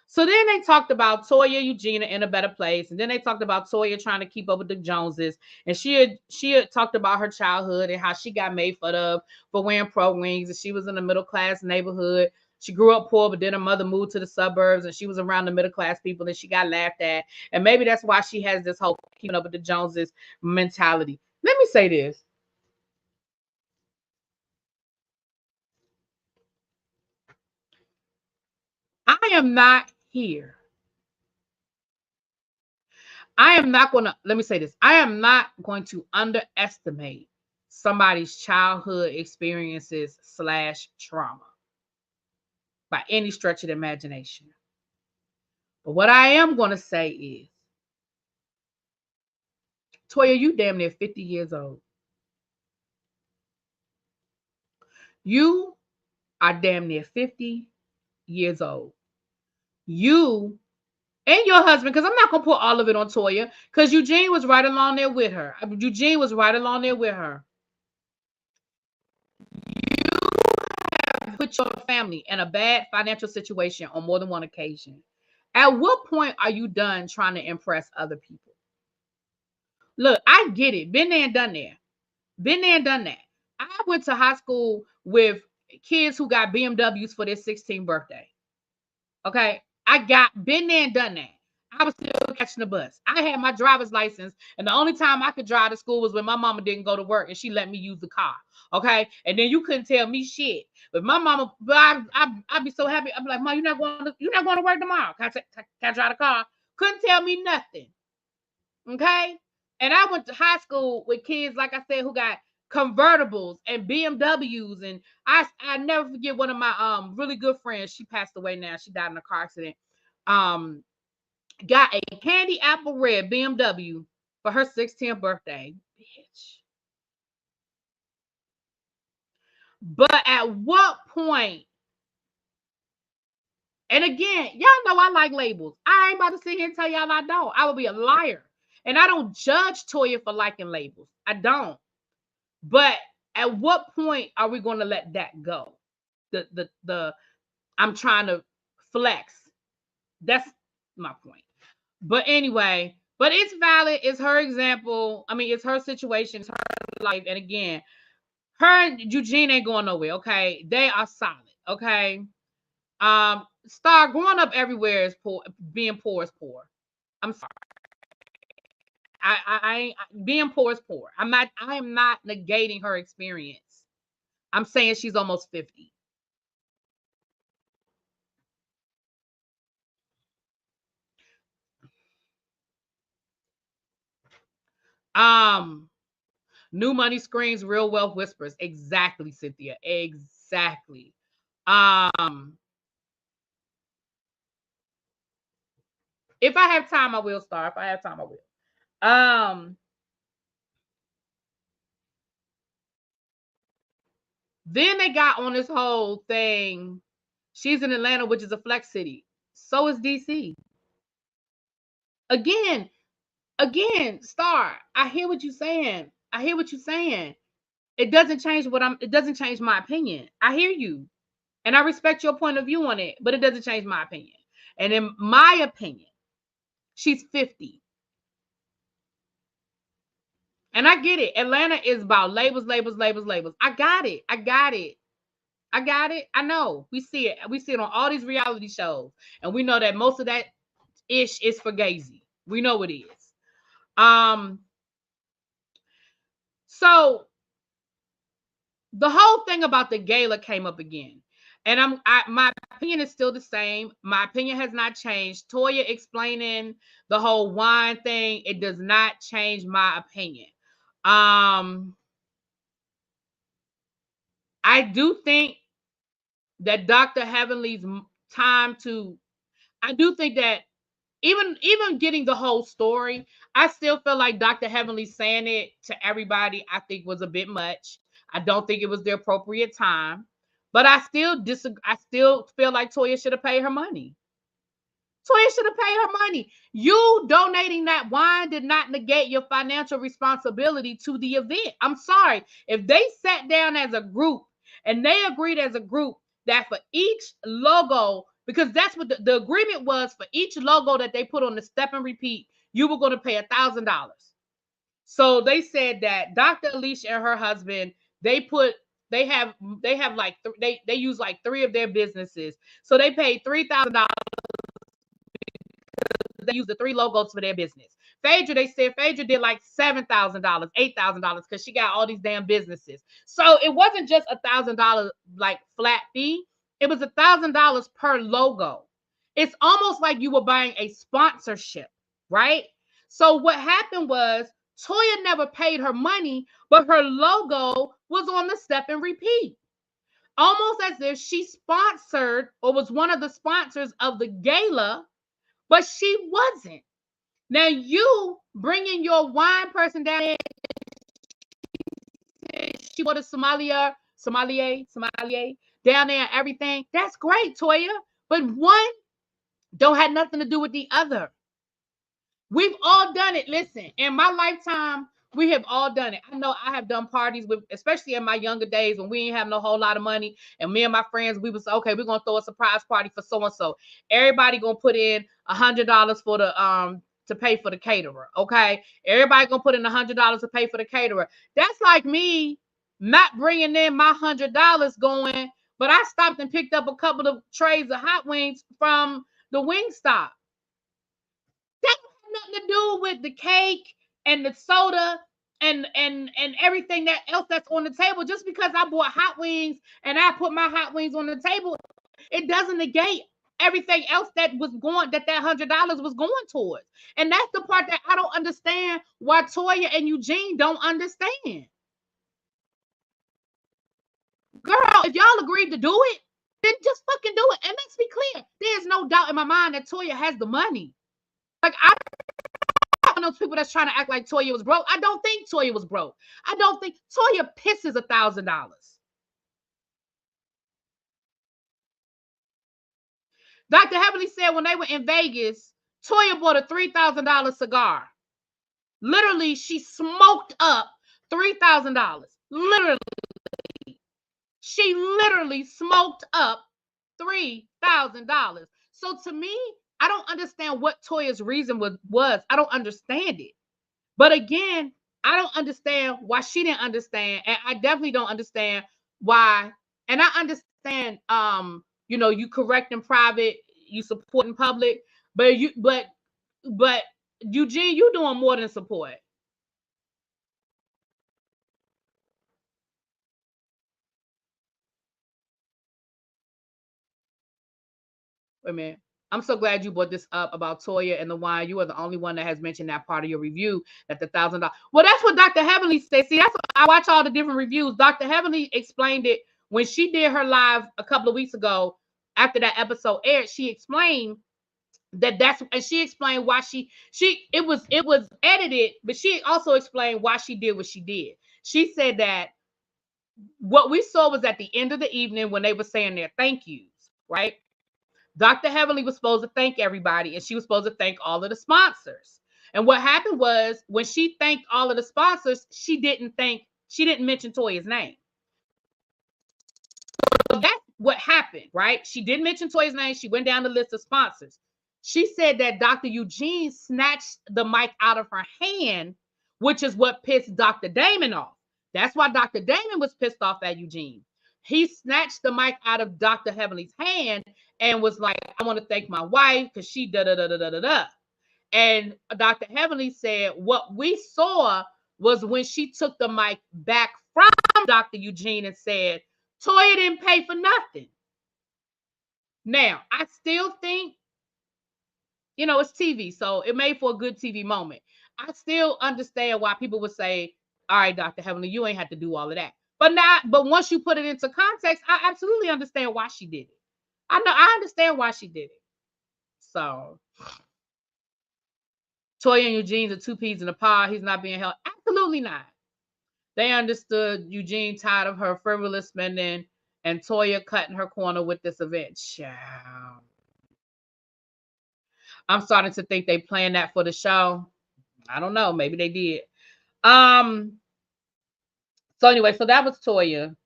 So then they talked about Toya Eugenia in a better place. And then they talked about Toya trying to keep up with the Joneses. And she had talked about her childhood and how she got made fun of for wearing pro wings. And she was in a middle class neighborhood. She grew up poor, but then her mother moved to the suburbs and she was around the middle class people and she got laughed at. And maybe that's why she has this whole keeping up with the Joneses mentality. Let me say this. I am not here. I am not going to, let me say this. I am not going to underestimate somebody's childhood experiences / trauma by any stretch of the imagination. But what I am going to say is, Toya, you damn near 50 years old. You are damn near 50 years old. You and your husband, because I'm not going to put all of it on Toya, because Eugene was right along there with her. Eugene was right along there with her. You have put your family in a bad financial situation on more than one occasion. At what point are you done trying to impress other people? Look, I get it. Been there and done there. Been there and done that. I went to high school with kids who got BMWs for their 16th birthday. Okay. I got been there and done that. I was still catching the bus. I had my driver's license, and the only time I could drive to school was when my mama didn't go to work and she let me use the car. Okay. And then you couldn't tell me shit. But my mama, but I'd be so happy. I'd be like, Mom, you're not going to work tomorrow. Can I drive the car? Couldn't tell me nothing. Okay. And I went to high school with kids, like I said, who got convertibles and BMWs. And I never forget one of my really good friends. She passed away now. She died in a car accident. Got a candy apple red BMW for her 16th birthday. Bitch. But at what point? And again, y'all know I like labels. I ain't about to sit here and tell y'all I don't. I would be a liar. And I don't judge Toya for liking labels. I don't. But at what point are we going to let that go? The I'm trying to flex. That's my point. But anyway, but it's valid. It's her example. I mean, it's her situation. It's her life. And again, her and Eugene ain't going nowhere. Okay, they are solid. Okay. Star, growing up everywhere is poor. Being poor is poor. I'm sorry. I being poor is poor. I am not negating her experience. I'm saying she's almost 50. New money screams, real wealth whispers. Exactly, Cynthia. Exactly. If I have time, I will start. If I have time, I will. Then they got on this whole thing. She's in Atlanta, which is a flex city. So is DC. Again, Star, I hear what you're saying. I hear what you're saying. it doesn't change it doesn't change my opinion. I hear you. And I respect your point of view on it, but it doesn't change my opinion. And in my opinion, she's 50. And I get it. Atlanta is about labels, labels, labels, labels. I got it. I got it. I got it. I know. We see it. We see it on all these reality shows. And we know that most of that ish is for gazy. We know it is. So the whole thing about the gala came up again. And my opinion is still the same. My opinion has not changed. Toya explaining the whole wine thing, it does not change my opinion. I do think that Dr. Heavenly's time to, I do think that even getting the whole story, I still feel like Dr. Heavenly saying it to everybody, I think was a bit much. I don't think it was the appropriate time, but I still disagree. I still feel like Toya should have paid her money. Toya should have paid her money. You donating that wine did not negate your financial responsibility to the event. I'm sorry. If they sat down as a group and they agreed as a group that for each logo, because that's what the agreement was, for each logo that they put on the step and repeat, you were going to pay $1,000. So they said that Dr. Alicia and her husband, they have like they use like 3 of their businesses. So they paid $3,000. They use the 3 logos for their business. Phaedra, they said Phaedra did like $7,000, $8,000 because she got all these damn businesses. So it wasn't just $1,000 like flat fee. It was $1,000 per logo. It's almost like you were buying a sponsorship, right? So what happened was Toya never paid her money, but her logo was on the step and repeat. Almost as if she sponsored or was one of the sponsors of the gala, but she wasn't. Now you bringing your wine person down there, she bought a sommelier down there and everything. That's great, Toya. But one don't have nothing to do with the other. We've all done it. Listen, in my lifetime, we have all done it. I know I have done parties with, especially in my younger days when we didn't have no whole lot of money. And me and my friends, we was okay, we're gonna throw a surprise party for so-and-so. Everybody gonna put in $100 for the to pay for the caterer. Okay. Everybody gonna put in $100 to pay for the caterer. That's like me not bringing in my $100 going, but I stopped and picked up a couple of trays of hot wings from the wing stop. That has nothing to do with the cake and the soda and everything that else that's on the table. Just because I bought hot wings and I put my hot wings on the table, it doesn't negate everything else that was going, that $100 was going towards. And that's the part that I don't understand, why Toya and Eugene don't understand. Girl, if y'all agreed to do it, then just fucking do it. And let's be clear, there's no doubt in my mind that Toya has the money. Like, I don't know people that's trying to act like Toya was broke. I don't think Toya was broke. I don't think Toya pisses $1,000. Dr. Heavenly said when they were in Vegas, Toya bought a $3,000 cigar. Literally, she smoked up $3,000. Literally. She literally smoked up $3,000. So to me, I don't understand what Toya's reason was. I don't understand it. But again, I don't understand why she didn't understand. And I definitely don't understand why. And I understand, you correct in private, you support in public, but Eugene, you doing more than support. Wait a minute. I'm so glad you brought this up about Toya and the wine. You are the only one that has mentioned that part of your review, that the $1,000. Well, that's what Dr. Heavenly said. See, that's what I watch all the different reviews. Dr. Heavenly explained it when she did her live a couple of weeks ago after that episode aired. She explained and she explained why it was edited, but she also explained why she did what she did. She said that what we saw was at the end of the evening when they were saying their thank yous, right? Dr. Heavenly was supposed to thank everybody, and she was supposed to thank all of the sponsors. And what happened was, when she thanked all of the sponsors, she didn't thank She didn't mention Toya's name. So that's what happened, right? She didn't mention Toya's name. She went down the list of sponsors. She said that Dr. Eugene snatched the mic out of her hand, which is what pissed Dr. Damon off. That's why Dr. Damon was pissed off at Eugene. He snatched the mic out of Dr. Heavenly's hand and was like, I want to thank my wife because she da-da-da-da-da-da-da. And Dr. Heavenly said, what we saw was when she took the mic back from Dr. Eugene and said, Toya didn't pay for nothing. Now, I still think, you know, it's TV, so it made for a good TV moment. I still understand why people would say, all right, Dr. Heavenly, you ain't have to do all of that. But once you put it into context, I absolutely understand why she did it. I understand why she did it. So Toya and Eugene's are two peas in a pod. He's not being held. Absolutely not. They understood Eugene tired of her frivolous spending and Toya cutting her corner with this event. Child. I'm starting to think they planned that for the show. I don't know. Maybe they did. So anyway, so that was Toya.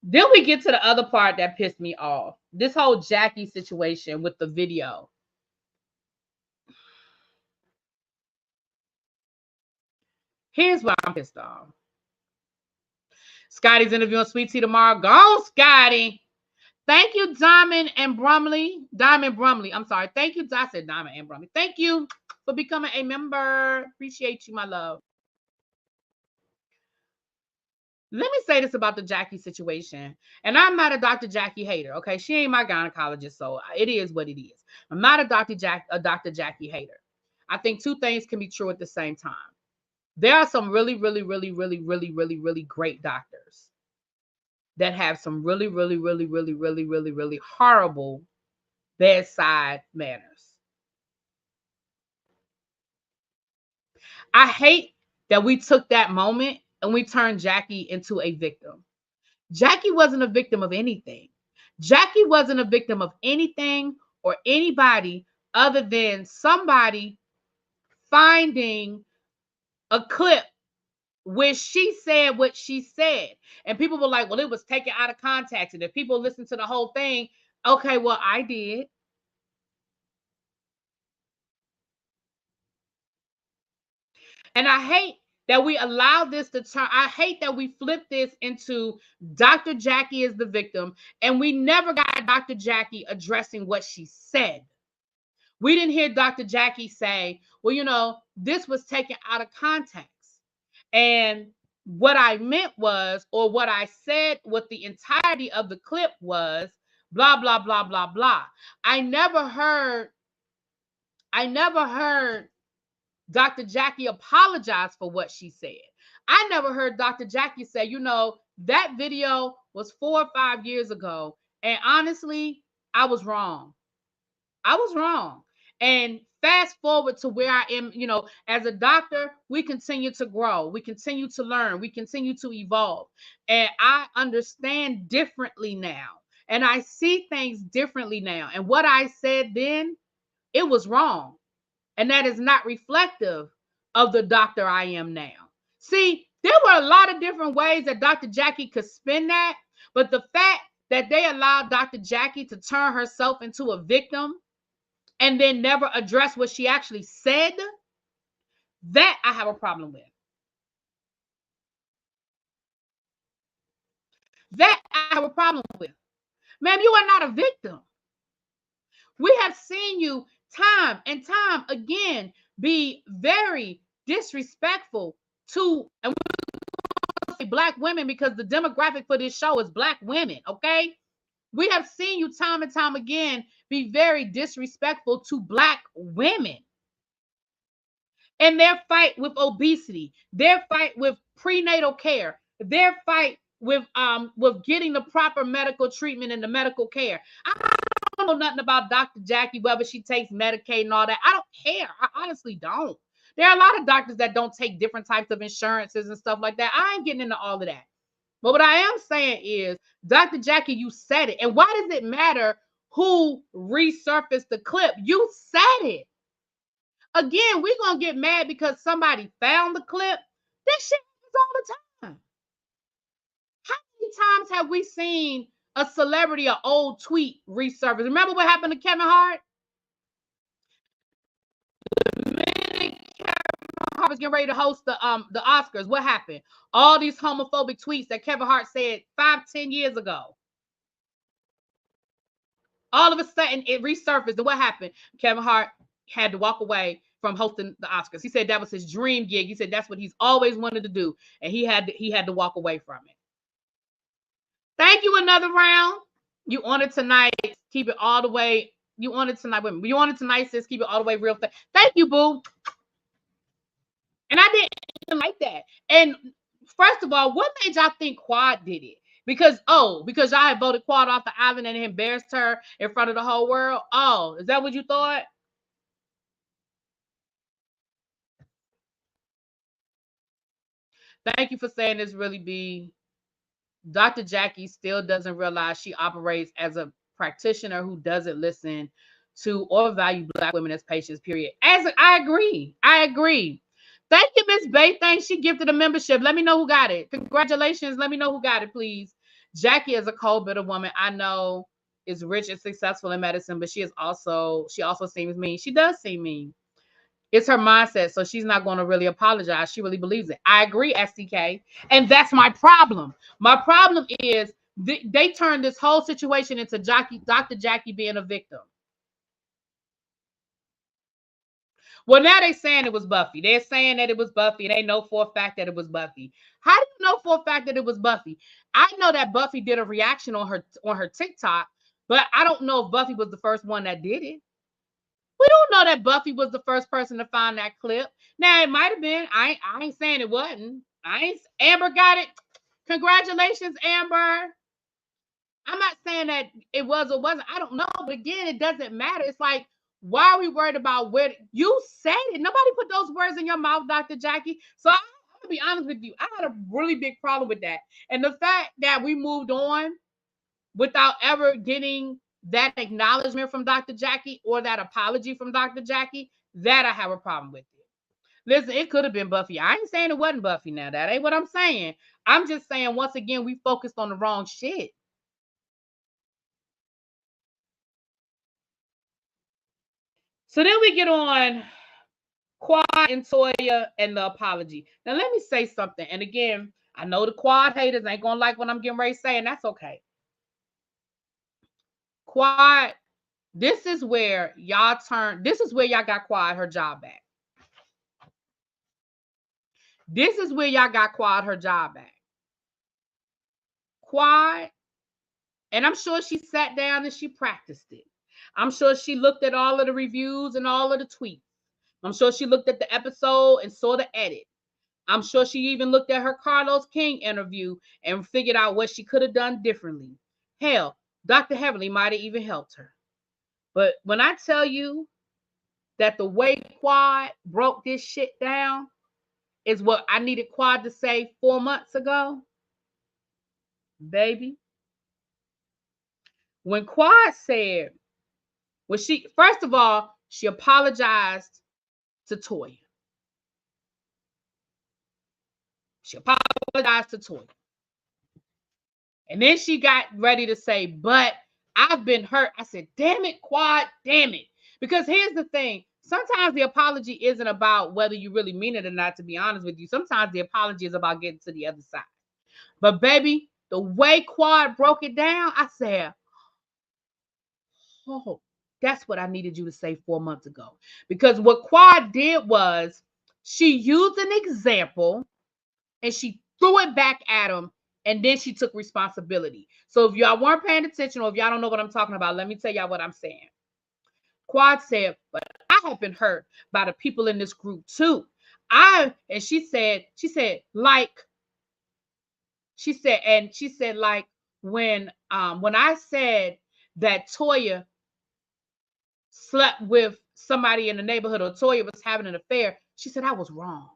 Then we get to the other part that pissed me off. This whole Jackie situation with the video. Here's why I'm pissed off. Scotty's interviewing Sweet Tea tomorrow. Go, Scotty. Thank you, Diamond Brumley. I'm sorry. Thank you. I said Diamond and Brumley. Thank you for becoming a member. Appreciate you, my love. Let me say this about the Jackie situation. And I'm not a Dr. Jackie hater, okay? She ain't my gynecologist, so it is what it is. I'm not a Dr. Jackie hater. I think two things can be true at the same time. There are some really great doctors that have some really horrible bedside manners. I hate that we took that moment and we turned Jackie into a victim. Jackie wasn't a victim of anything. Jackie wasn't a victim of anything or anybody other than somebody finding a clip where she said what she said. And people were like, well, it was taken out of context. And if people listen to the whole thing, okay, well, I did. And I hate that we allow this to turn. I hate that we flip this into Dr. Jackie is the victim. And we never got Dr. Jackie addressing what she said. We didn't hear Dr. Jackie say, well, you know, this was taken out of context. And what I meant was, or what I said with the entirety of the clip was, blah, blah, blah, blah, blah. I never heard Dr. Jackie apologize for what she said. I never heard Dr. Jackie say, you know, that video was 4 or 5 years ago. And honestly, I was wrong. And fast forward to where I am, you know, as a doctor, we continue to grow. We continue to learn. We continue to evolve. And I understand differently now. And I see things differently now. And what I said then, it was wrong. And that is not reflective of the doctor I am now. See, there were a lot of different ways that Dr. Jackie could spin that. But the fact that they allowed Dr. Jackie to turn herself into a victim and then never address what she actually said, that I have a problem with. That I have a problem with. Ma'am, you are not a victim. We have seen you time and time again be very disrespectful to, and we say Black women because the demographic for this show is Black women, okay? We have seen you time and time again be very disrespectful to Black women. And their fight with obesity, their fight with prenatal care, their fight with getting the proper medical treatment and the medical care. I don't know nothing about Dr. Jackie, whether she takes Medicaid and all that. I don't care. I honestly don't. There are a lot of doctors that don't take different types of insurances and stuff like that. I ain't getting into all of that. But what I am saying is, Dr. Jackie, you said it. And why does it matter who resurfaced the clip? You said it. Again, we're going to get mad because somebody found the clip. This shit happens all the time. How many times have we seen a celebrity, an old tweet resurface? Remember what happened to Kevin Hart? The minute Kevin Hart was getting ready to host the Oscars, what happened? All these homophobic tweets that Kevin Hart said 5-10 years ago. All of a sudden, it resurfaced. And what happened? Kevin Hart had to walk away from hosting the Oscars. He said that was his dream gig. He said that's what he's always wanted to do, and he had to walk away from it. Thank you. Another round. You on it tonight. Keep it all the way. You on it tonight. Women. You on it tonight, sis. Keep it all the way real fast. Thank you, boo. And I didn't like that. And first of all, what made y'all think Quad did it? Because y'all had voted Quad off the island and embarrassed her in front of the whole world. Oh, is that what you thought? Thank you for saying this, Really B. Dr. Jackie still doesn't realize she operates as a practitioner who doesn't listen to or value Black women as patients, period. I agree. Thank you, Miss Bay. Thanks. She gifted a membership. Let me know who got it. Congratulations. Let me know who got it, please. Jackie is a cold, bitter woman. I know is rich and successful in medicine, but she also seems mean. She does seem mean. It's her mindset, so she's not going to really apologize. She really believes it. I agree, SDK. And that's my problem. My problem is they turned this whole situation into Dr. Jackie being a victim. Well, now they're saying it was Buffy. They're saying that it was Buffy. They know for a fact that it was Buffy. How do you know for a fact that it was Buffy? I know that Buffy did a reaction on her TikTok, but I don't know if Buffy was the first one that did it. We don't know that Buffy was the first person to find that clip. Now, it might have been. I ain't saying it wasn't. Amber got it. Congratulations, Amber. I'm not saying that it was or wasn't. I don't know. But again, it doesn't matter. It's like, why are we worried about where you said it? Nobody put those words in your mouth, Dr. Jackie. So I'm going to be honest with you. I had a really big problem with that. And the fact that we moved on without ever getting that acknowledgement from Dr. Jackie or that apology from Dr. Jackie, that I have a problem with it. Listen, it could have been Buffy. I ain't saying it wasn't Buffy now. That ain't what I'm saying. I'm just saying, once again, we focused on the wrong shit. So then we get on Quad and Toya and the apology. Now, let me say something. And again, I know the Quad haters ain't going to like what I'm getting ready to say, and that's okay. Quad, this is where y'all got Quad her job back. This is where y'all got Quad her job back. Quad, and I'm sure she sat down and she practiced it. I'm sure she looked at all of the reviews and all of the tweets. I'm sure she looked at the episode and saw the edit. I'm sure she even looked at her Carlos King interview and figured out what she could have done differently. Hell, Dr. Heavenly might have even helped her. But when I tell you that the way Quad broke this shit down is what I needed Quad to say 4 months ago, baby. When Quad said, first of all, she apologized to Toya. She apologized to Toya. And then she got ready to say, but I've been hurt. I said, damn it, Quad, damn it. Because here's the thing. Sometimes the apology isn't about whether you really mean it or not, to be honest with you. Sometimes the apology is about getting to the other side. But baby, the way Quad broke it down, I said, oh, that's what I needed you to say 4 months ago. Because what Quad did was she used an example and she threw it back at him, and then she took responsibility. So if y'all weren't paying attention, or if y'all don't know what I'm talking about, let me tell y'all what I'm saying. Quad said, but I have been hurt by the people in this group too. She said, like, when I said that Toya slept with somebody in the neighborhood or Toya was having an affair, she said, I was wrong.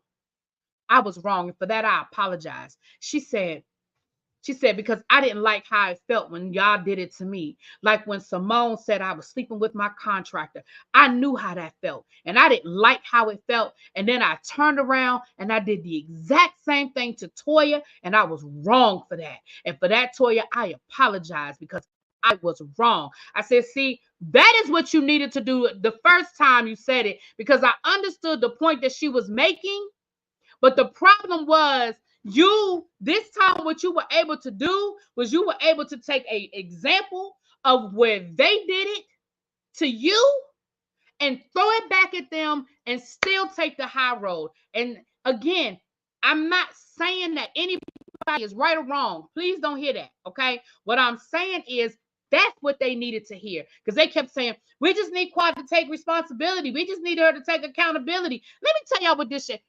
And for that, I apologize. She said, She said, because I didn't like how it felt when y'all did it to me. Like when Simone said I was sleeping with my contractor. I knew how that felt. And I didn't like how it felt. And then I turned around and I did the exact same thing to Toya. And I was wrong for that. And for that, Toya, I apologize because I was wrong. I said, see, that is what you needed to do the first time you said it, because I understood the point that she was making. But the problem was, this time what you were able to do was you were able to take an example of where they did it to you and throw it back at them and still take the high road. And again, I'm not saying that anybody is right or wrong. Please don't hear that, okay? What I'm saying is that's what they needed to hear, because they kept saying, we just need Quad to take responsibility. We just need her to take accountability. Let me tell y'all what this shit,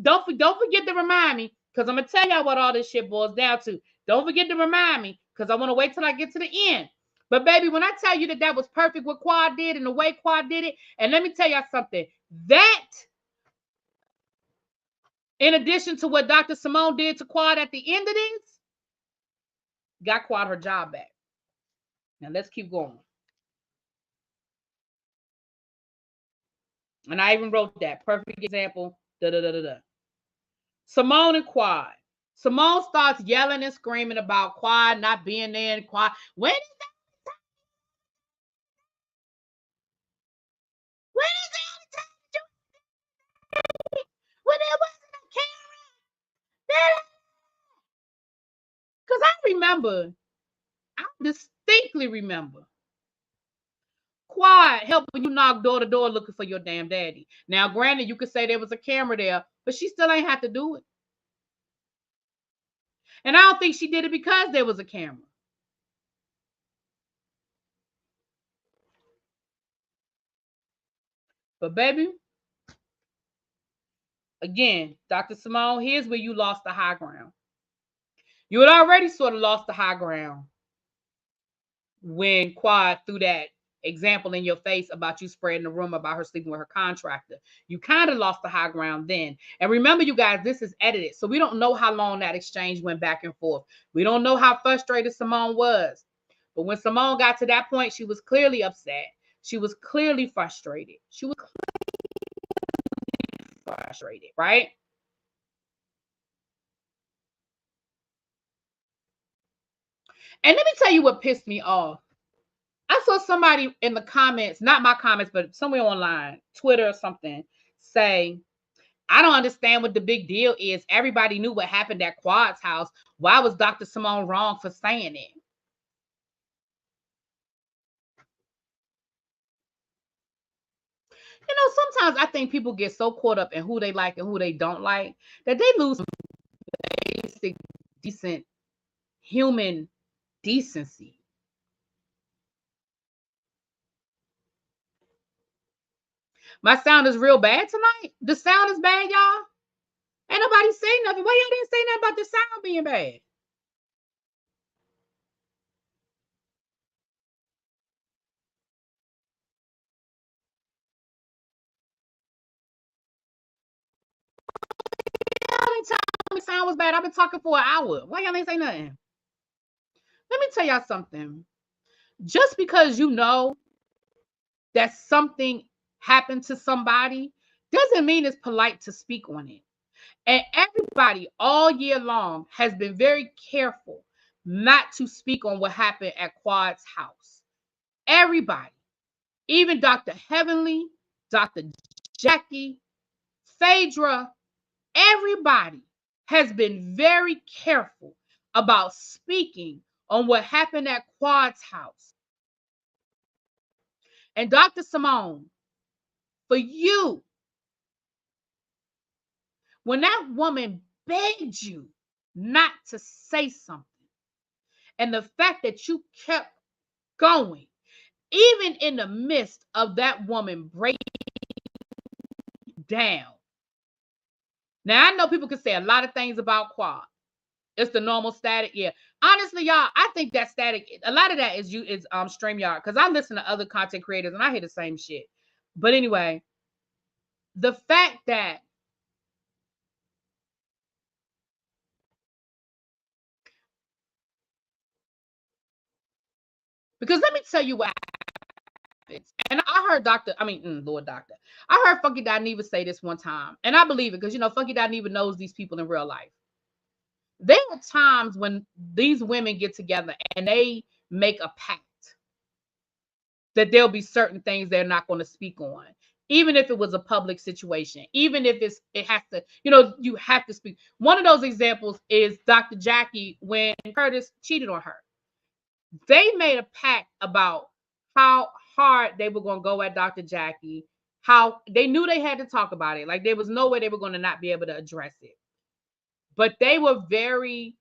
don't forget to remind me, because I'm going to tell y'all what all this shit boils down to. Don't forget to remind me, because I want to wait till I get to the end. But baby, when I tell you that was perfect what Quad did and the way Quad did it, and let me tell y'all something, that in addition to what Dr. Simone did to Quad at the end of this, got Quad her job back. Now let's keep going. And I even wrote that perfect example. Simone and Quad. Simone starts yelling and screaming about Quad not being there and Quad. When is that? When is the only time you, when there wasn't a camera? Because I distinctly remember Quad helping you knock door to door looking for your damn daddy. Now, granted, you could say there was a camera there, but she still ain't have to do it. And I don't think she did it because there was a camera. But baby, again, Dr. Simone, here's where you lost the high ground. You had already sort of lost the high ground when Quad threw that example in your face about you spreading the rumor about her sleeping with her contractor. You kind of lost the high ground then. And remember, you guys, this is edited, so we don't know how long that exchange went back and forth. We don't know how frustrated Simone was. But when Simone got to that point, she was clearly upset. She was clearly frustrated. She was clearly frustrated, right? And let me tell you what pissed me off. I saw somebody in the comments, not my comments, but somewhere online, Twitter or something, say, I don't understand what the big deal is. Everybody knew what happened at Quad's house. Why was Dr. Simone wrong for saying it? You know, sometimes I think people get so caught up in who they like and who they don't like that they lose basic, decent human decency. My sound is real bad tonight. The sound is bad, y'all. Ain't nobody say nothing. Why y'all didn't say nothing about the sound being bad? Y'all didn't tell me sound was bad. I've been talking for an hour. Why y'all ain't say nothing? Let me tell y'all something. Just because you know that something happened to somebody doesn't mean it's polite to speak on it. And everybody all year long has been very careful not to speak on what happened at Quad's house. Everybody, even Dr. Heavenly, Dr. Jackie, Phaedra, everybody has been very careful about speaking on what happened at Quad's house. And Dr. Simone, for you, when that woman begged you not to say something, and the fact that you kept going, even in the midst of that woman breaking down. Now, I know people can say a lot of things about Quad. It's the normal static. Yeah. Honestly, y'all, I think that static, a lot of that is StreamYard, because I listen to other content creators and I hear the same shit. But anyway, the fact that Because let me tell you what happens. And I heard Lord Doctor. I heard Funky Dineva say this one time. And I believe it because, you know, Funky Dineva knows these people in real life. There are times when these women get together and they make a pact that there'll be certain things they're not going to speak on, even if it was a public situation, even if it has to, you know, you have to speak. One of those examples is Dr. Jackie when Curtis cheated on her. They made a pact about how hard they were going to go at Dr. Jackie, how they knew they had to talk about it. Like there was no way they were going to not be able to address it. But they were very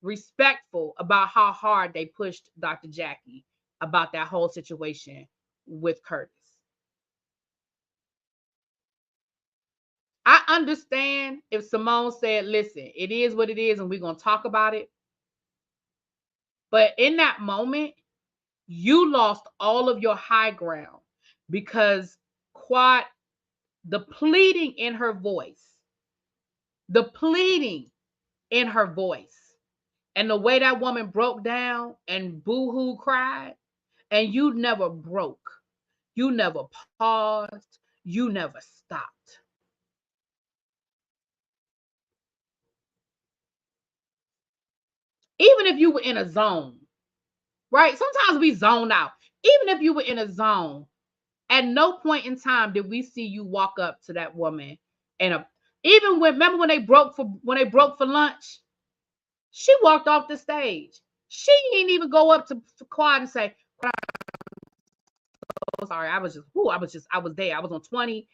respectful about how hard they pushed Dr. Jackie about that whole situation with Curtis. I understand if Simone said, listen, it is what it is, and we're going to talk about it. But in that moment, you lost all of your high ground because Quad, the pleading in her voice, and the way that woman broke down and boo-hoo cried, and you never broke. You never paused. You never stopped. Even if you were in a zone, right? Sometimes we zone out. Even if you were in a zone, at no point in time did we see you walk up to that woman and even when, remember when they broke for lunch, she walked off the stage. She didn't even go up to Quad and say, "Oh, sorry, I was there. I was on 20.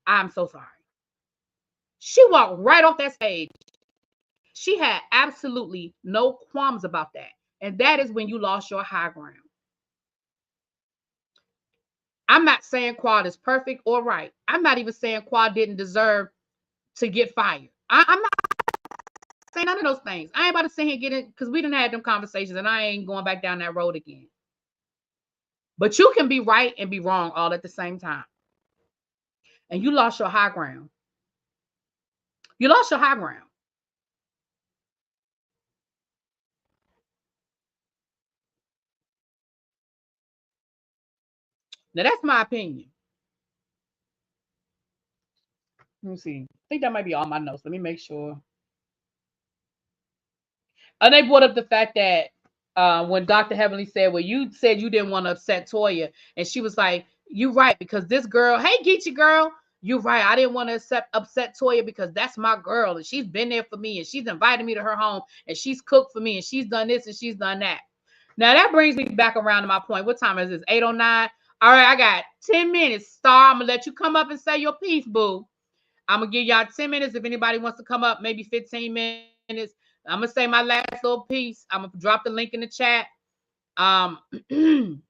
I'm so sorry." She walked right off that stage. She had absolutely no qualms about that. And that is when you lost your high ground. I'm not saying Quad is perfect or right. I'm not even saying Quad didn't deserve to get fired. I'm not saying none of those things. I ain't about to sit here and get it because we didn't have them conversations and I ain't going back down that road again. But you can be right and be wrong all at the same time. And you lost your high ground. You lost your high ground. Now that's my opinion. Let me see. I think that might be all my notes. Let me make sure. And they brought up the fact that when Dr. Heavenly said, well, you said you didn't want to upset Toya. And she was like, you're right, because this girl, hey, Geechee girl, you're right. I didn't want to upset Toya because that's my girl. And she's been there for me. And she's invited me to her home. And she's cooked for me. And she's done this and she's done that. Now, that brings me back around to my point. What time is this? 8:09. All right, I got 10 minutes. Star, I'm going to let you come up and say your piece, boo. I'm going to give y'all 10 minutes. If anybody wants to come up, maybe 15 minutes. I'm going to say my last little piece. I'm going to drop the link in the chat. I'm going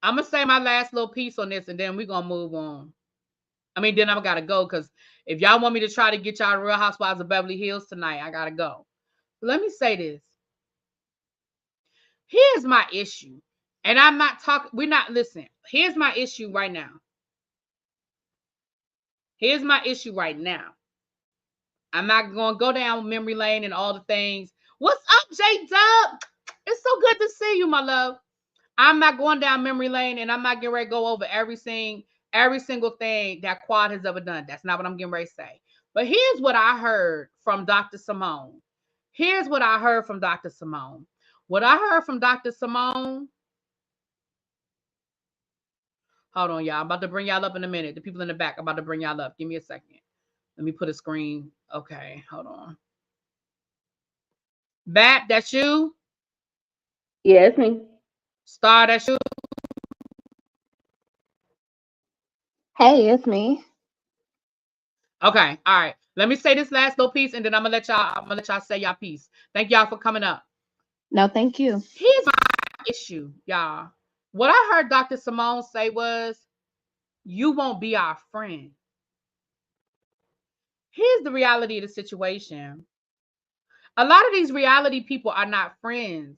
to say my last little piece on this, and then we're going to move on. I mean, then I got to go, because if y'all want me to try to get y'all Real Housewives of Beverly Hills tonight, I got to go. Let me say this. Here's my issue. And I'm not talking, listen. Here's my issue right now. Here's my issue right now. I'm not going to go down memory lane and all the things. What's up, J-Dub? It's so good to see you, my love. I'm not going down memory lane, and I'm not getting ready to go over every single thing that Quad has ever done. That's not what I'm getting ready to say. But here's what I heard from Dr. Simone. What I heard from Dr. Simone, hold on, y'all. I'm about to bring y'all up in a minute. The people in the back, I'm about to bring y'all up. Give me a second. Let me put a screen. Okay, hold on. Bap, that's you? Yeah, it's me. Star, that's you? Hey, it's me. Okay, all right. Let me say this last little piece, and then I'm gonna let y'all say y'all piece. Thank y'all for coming up. No, thank you. Here's my issue, y'all. What I heard Dr. Simone say was, you won't be our friend. Here's the reality of the situation. A lot of these reality people are not friends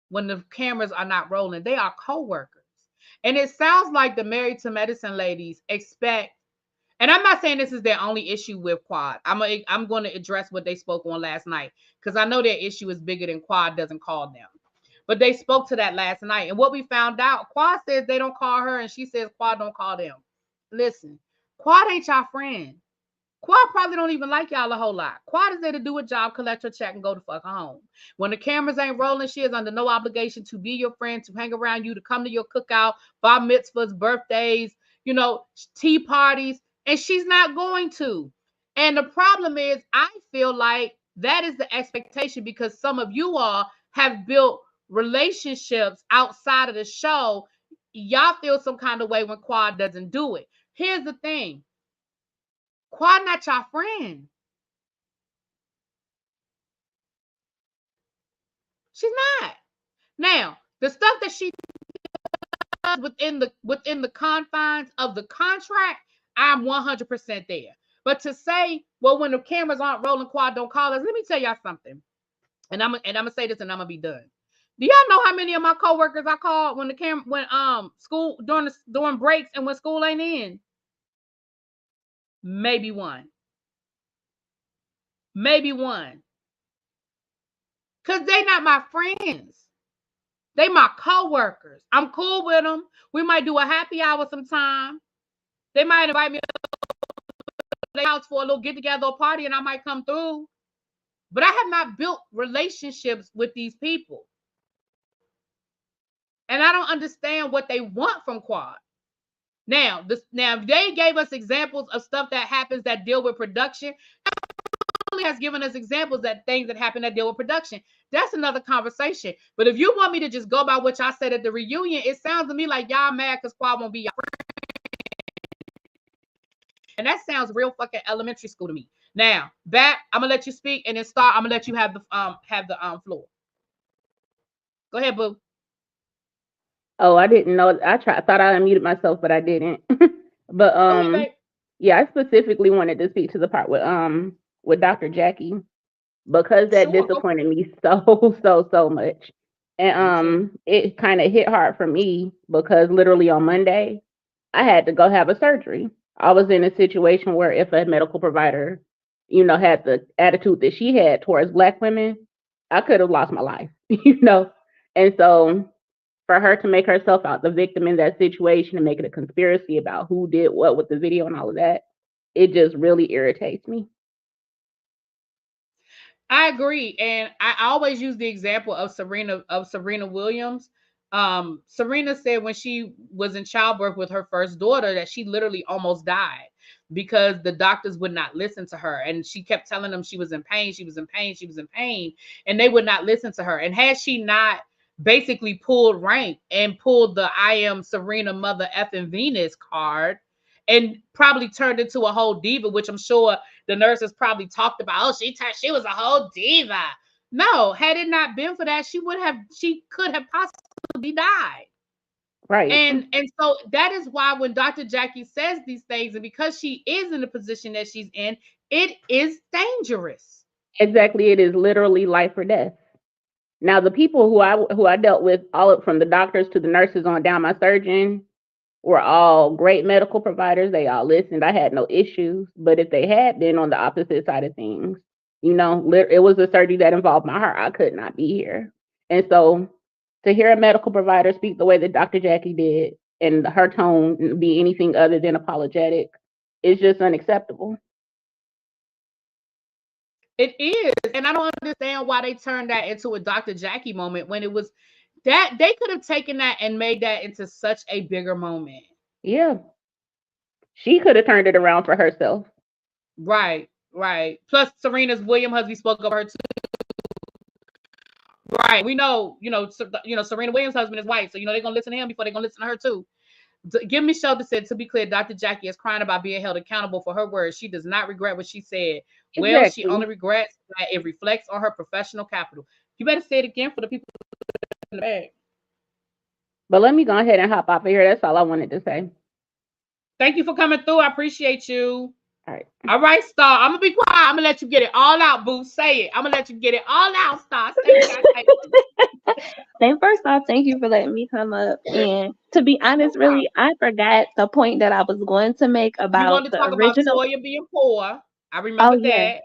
when the cameras are not rolling. They are co-workers. And it sounds like the Married to Medicine ladies expect, And I'm not saying this is their only issue with Quad. I'm going to address what they spoke on last night, because I know their issue is bigger than Quad doesn't call them. But they spoke to that last night. And what we found out, Quad says they don't call her, and she says Quad don't call them. Listen, Quad ain't y'all friend. Quad probably don't even like y'all a whole lot. Quad is there to do a job, collect her check, and go the fuck home. When the cameras ain't rolling, she is under no obligation to be your friend, to hang around you, to come to your cookout, bar mitzvahs, birthdays, tea parties, and she's not going to. And the problem is, I feel like that is the expectation, because some of you all have built relationships outside of the show. Y'all feel some kind of way when Quad doesn't do it. Here's the thing. Quad not your friend. She's not. Now, the stuff that she does within the confines of the contract, I'm 100% there. But to say, well, when the cameras aren't rolling, Quad don't call us. Let me tell y'all something. And I'm gonna say this, and I'm gonna be done. Do y'all know how many of my coworkers I called when school during breaks and when school ain't in? Maybe one. Maybe one. Because they not my friends. They my coworkers. I'm cool with them. We might do a happy hour sometime. They might invite me to their house for a little get together or party, and I might come through. But I have not built relationships with these people. And I don't understand what they want from Quad. Now, they gave us examples of stuff that happens that deal with production. Has given us examples that things that happen that deal with production. That's another conversation. But if you want me to just go by what y'all said at the reunion, it sounds to me like y'all mad because Quad won't be y'all friend. And that sounds real fucking elementary school to me. Now, back, I'm gonna let you speak, and then start. I'm gonna let you have the floor. Go ahead, boo. Oh, I didn't know. I thought I unmuted myself, but I didn't. But yeah, I specifically wanted to speak to the part with Dr. Jackie, because that disappointed me so much. And it kind of hit hard for me because literally on Monday I had to go have a surgery. I was in a situation where if a medical provider, had the attitude that she had towards Black women, I could have lost my life, And so for her to make herself out the victim in that situation and make it a conspiracy about who did what with the video and all of that, it just really irritates me. I agree. And I always use the example of Serena Williams. Serena said when she was in childbirth with her first daughter that she literally almost died because the doctors would not listen to her. And she kept telling them she was in pain, she was in pain, she was in pain, and they would not listen to her. And had she not basically pulled rank and pulled the I am Serena Mother effing Venus card and probably turned into a whole diva, which I'm sure the nurses probably talked about, oh, she was a whole diva. No, had it not been for that, she could have possibly died. Right. And so that is why when Dr. Jackie says these things, and because she is in the position that she's in, it is dangerous. Exactly. It is literally life or death. Now, the people who I dealt with, all from the doctors to the nurses on down, my surgeon, were all great medical providers. They all listened. I had no issues. But if they had been on the opposite side of things, it was a surgery that involved my heart, I could not be here. And so to hear a medical provider speak the way that Dr. Jackie did and her tone be anything other than apologetic is just unacceptable. It is. And I don't understand why they turned that into a Dr. Jackie moment when it was that they could have taken that and made that into such a bigger moment. Yeah. She could have turned it around for herself. Right. Plus Serena's William husband spoke of her too. Right. We know, Serena Williams' husband is white. So, they're going to listen to him before they're going to listen to her too. Give Me Shelter said, to be clear, Dr. Jackie is crying about being held accountable for her words. She does not regret what she said. Exactly. Well, she only regrets that it reflects on her professional capital. You better say it again for the people in the bag. But let me go ahead and hop off of here. That's all I wanted to say. Thank you for coming through. I appreciate you. All right, Star. I'm going to be quiet. I'm going to let you get it all out, boo. Say it. I'm going to let you get it all out, Star. Say it. Then first off, thank you for letting me come up. And to be No honest, problem. really, I forgot the point that I was going to make You about wanted to the talk about original. Toya being poor. I Oh remember yeah. that.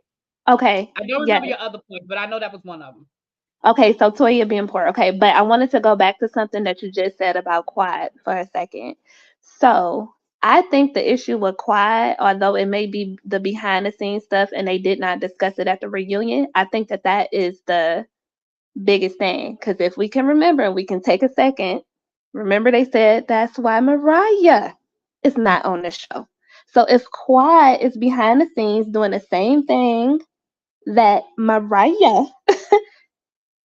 Okay. I don't Yes. remember your other points, but I know that was one of them. Okay, so Toya being poor. Okay, but I wanted to go back to something that you just said about Quad for a second. So I think the issue with Quad, although it may be the behind the scenes stuff and they did not discuss it at the reunion, I think that that is the biggest thing. Because if we can remember, and we can take a second, remember they said that's why Mariah is not on the show. So if Quad is behind the scenes doing the same thing that Mariah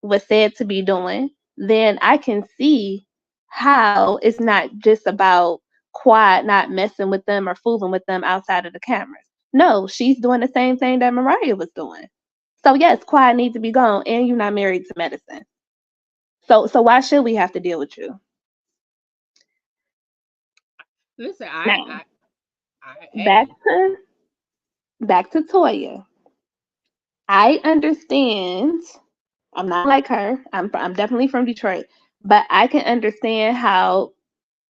was said to be doing, then I can see how it's not just about Quad not messing with them or fooling with them outside of the cameras. No, she's doing the same thing that Mariah was doing. So yes, Quad needs to be gone, and you're not married to Medicine. So why should we have to deal with you Listen, now? Back hey, to back to Toya. I understand. I'm not like her. I'm definitely from Detroit, but I can understand how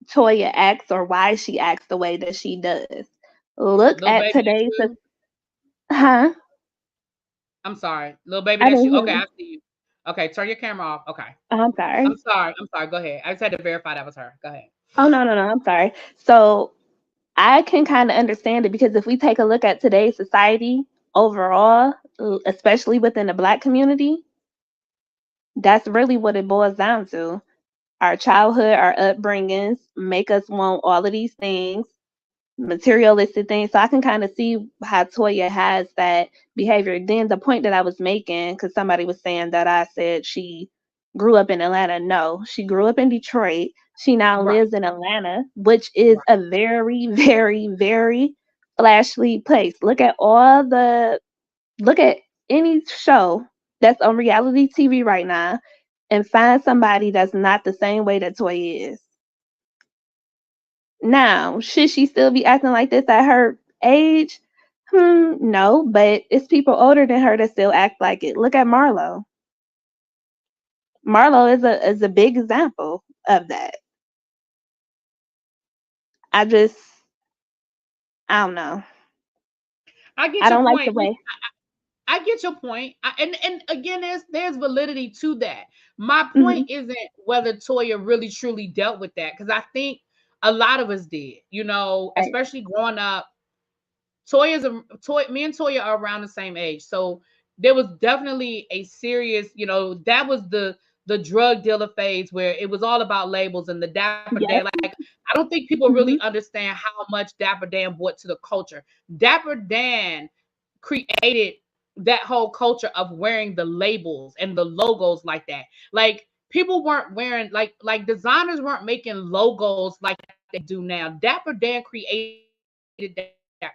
Toya acts or why she acts the way that she does. Look little at baby, that's today's, you. huh? I'm sorry, little baby, I that's didn't you. hear Okay, you. I see you. Okay, turn your camera off. Okay, Oh, I'm sorry. I'm sorry. I'm sorry. Go ahead. I just had to verify that was her. Go ahead. Oh no, no, no. I'm sorry. So I can kind of understand it because if we take a look at today's society overall, especially within the Black community, that's really what it boils down to. Our childhood, our upbringings make us want all of these things, materialistic things. So I can kind of see how Toya has that behavior. Then the point that I was making, because somebody was saying that I said she grew up in Atlanta. No, she grew up in Detroit. She now Right. lives in Atlanta, which is Right. a very, very, very flashy place. Look at any show that's on reality TV right now and find somebody that's not the same way that Toya is. Now, should she still be acting like this at her age? No, but it's people older than her that still act like it. Look at Marlo. Marlo is a big example of that. I just I don't know. I get I your don't like the point. way. I get your point. And again, there's validity to that. My point Hmm. isn't whether Toya really truly dealt with that because I think a lot of us did. Right. Especially growing up. Me and Toya are around the same age, so there was definitely a serious. That was the drug dealer phase where it was all about labels and the Dapper Dan. Yes. Like I don't think people really Hmm. understand how much Dapper Dan brought to the culture. Dapper Dan created that whole culture of wearing the labels and the logos like that. Like people weren't wearing like designers weren't making logos like they do now. Dapper Dan created that culture.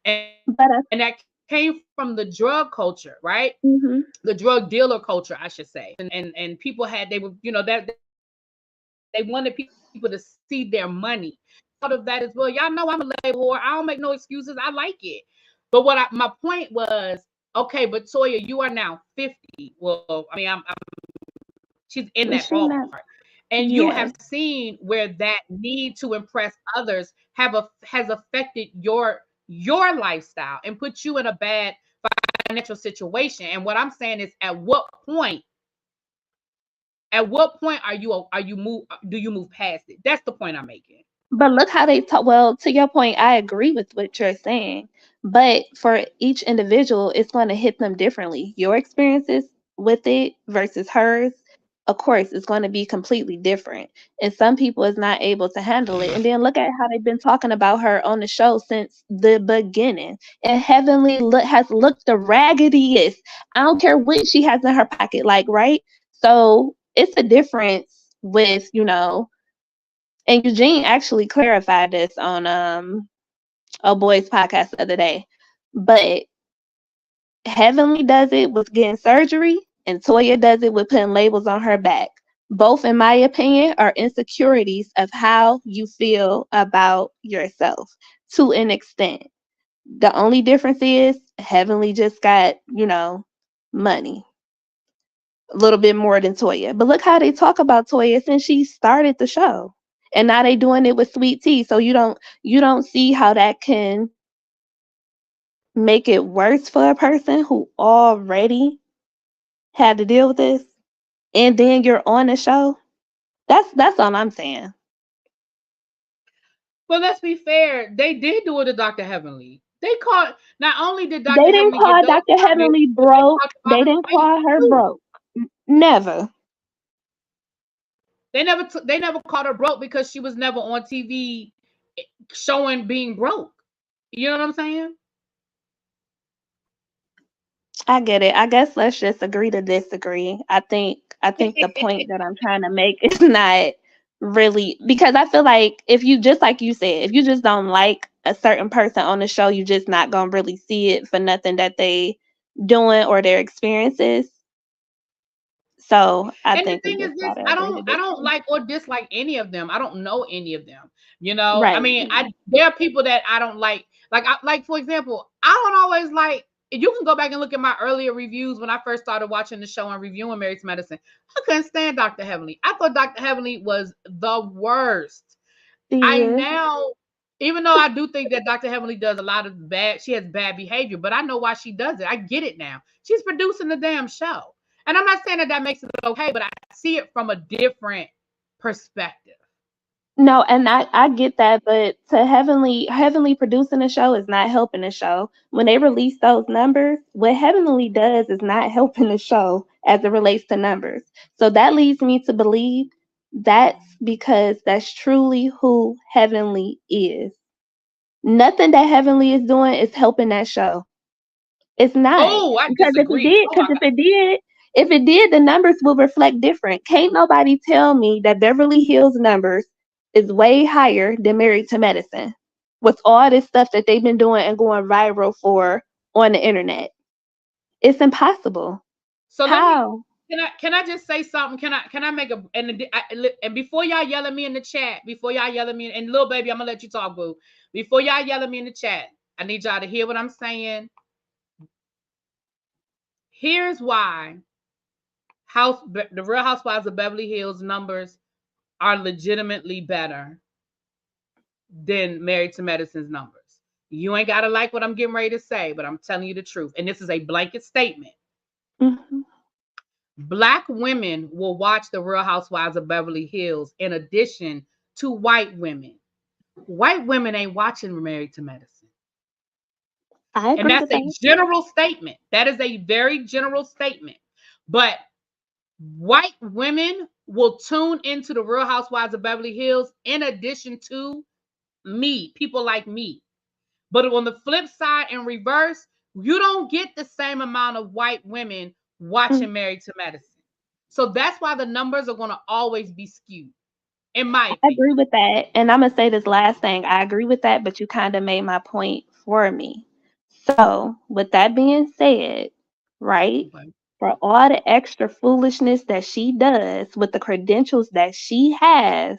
And that But came from the drug culture, right? The hmm drug dealer culture, I should say. And people had they were, that they wanted people to see their money. Part of that as well. Y'all know I'm a label whore. I don't make no excuses. I like it. But my point was, okay, but Toya, you are now 50. Well, I mean, she's in that was she ballpark. not? And you have Yeah. seen where that need to impress others has affected your lifestyle and put you in a bad financial situation. And what I'm saying is at what point are you move do you move past it? That's the point I'm making. But look how they talk. Well, to your point, I agree with what you're saying. But for each individual, it's going to hit them differently. Your experiences with it versus hers, of course, is going to be completely different. And some people is not able to handle it. And then look at how they've been talking about her on the show since the beginning. And Heavenly has looked the raggediest. I don't care what she has in her pocket, like, right? So it's a difference with, and Eugene actually clarified this on a boys podcast the other day. But Heavenly does it with getting surgery, and Toya does it with putting labels on her back. Both, in my opinion, are insecurities of how you feel about yourself to an extent. The only difference is Heavenly just got, money. a little bit more than Toya. But look how they talk about Toya since she started the show. And now they doing it with Sweet Tea. So you don't see how that can make it worse for a person who already had to deal with this. And then you're on the show. That's all I'm saying. But let's be fair, they did do it to Dr. Heavenly. They called, not only did They Dr. didn't Heavenly get call those Dr. comments, Heavenly but they broke. talked about They her didn't weight call her too. broke. Never. They never called her broke because she was never on TV showing being broke. You know what I'm saying? I get it. I guess let's just agree to disagree. I think the point that I'm trying to make is not really, because I feel like if you, just like you said, if you just don't like a certain person on the show, you're just not gonna really see it for nothing that they doing or their experiences. So I And the think we thing is just this, gotta agree to I don't disagree. like or dislike any of them. I don't know any of them. You know, I Right. mean, I there are people that I don't like. Like for example, I don't always like, you can go back and look at my earlier reviews when I first started watching the show and reviewing Married to Medicine. I couldn't stand Dr. Heavenly. I thought Dr. Heavenly was the worst. I Yeah. now, even though I do think that Dr. Heavenly does a lot of bad, she has bad behavior, but I know why she does it. I get it now. She's producing the damn show. And I'm not saying that that makes it okay, but I see it from a different perspective. No, and I get that, but to Heavenly producing the show is not helping the show. When they release those numbers, what Heavenly does is not helping the show as it relates to numbers. So that leads me to believe that's because that's truly who Heavenly is. Nothing that Heavenly is doing is helping that show. It's not. Oh, I Because disagree. Oh my God. if it did, the numbers will reflect different. Can't nobody tell me that Beverly Hills numbers is way higher than Married to Medicine with all this stuff that they've been doing and going viral for on the internet. It's impossible. So let me, How? can I just say something? Can I make a, and before y'all yell at me in the chat, before y'all yell at me, and little baby, I'm gonna let you talk, boo. Before y'all yell at me in the chat, I need y'all to hear what I'm saying. Here's why the Real Housewives of Beverly Hills numbers are legitimately better than Married to Medicine's numbers. You ain't gotta like what I'm getting ready to say, but I'm telling you the truth. And this is a blanket statement. Hmm. Black women will watch the Real Housewives of Beverly Hills in addition to white women. White women ain't watching Married to Medicine. I And agree that's with a that. general statement. That is a very general statement. But white women will tune into the Real Housewives of Beverly Hills in addition to me, people like me. But on the flip side, in reverse, you don't get the same amount of white women Mm. watching Married to Medicine. So that's why the numbers are going to always be skewed, in my I agree opinion. with that. And I'm gonna say this last thing. I agree with that, but you kind of made my point for me. So, with that being said, right, Okay. for all the extra foolishness that she does with the credentials that she has,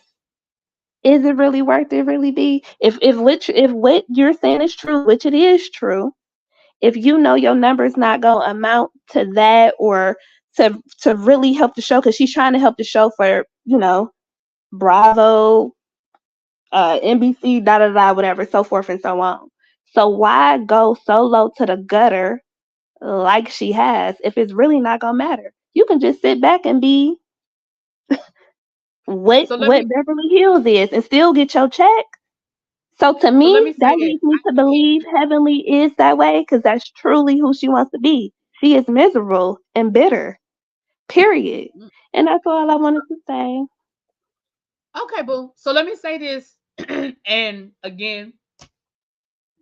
is it really worth it? Really be? If what you're saying is true, which it is true, if you know your number's not gonna amount to that or to really help the show, because she's trying to help the show for Bravo, NBC, da da da, whatever, so forth and so on. So why go so low to the gutter like she has if it's really not gonna matter? You can just sit back and be what So let me what Beverly Hills is and still get your check. So to so let me, me say that this. leads me to believe Heavenly is that way because that's truly who she wants to be. She is miserable and bitter. Period. And that's all I wanted to say. Okay, boo. So let me say this. And again,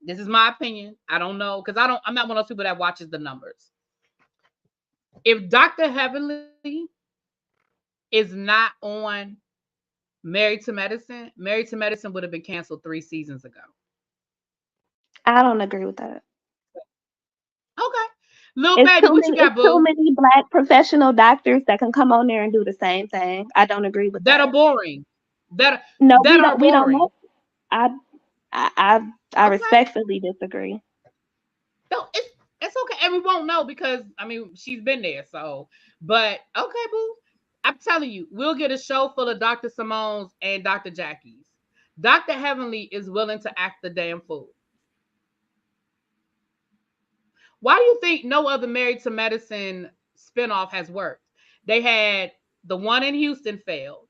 this is my opinion. I don't know because I'm not one of those people that watches the numbers. If Dr. Heavenly is not on Married to Medicine would have been canceled 3 seasons ago. I don't agree with that. Okay. Little baby, what you It's got, too boo? many black professional doctors that can come on there and do the same thing. I don't agree with That are that. boring. That No, that are we don't boring. know. I I I, I Okay. respectfully disagree. No, It's okay, and we won't know because I mean she's been there. So, but okay, boo. I'm telling you, we'll get a show full of Dr. Simone's and Dr. Jackie's. Dr. Heavenly is willing to act the damn fool. Why do you think no other Married to Medicine spinoff has worked? They had the one in Houston failed.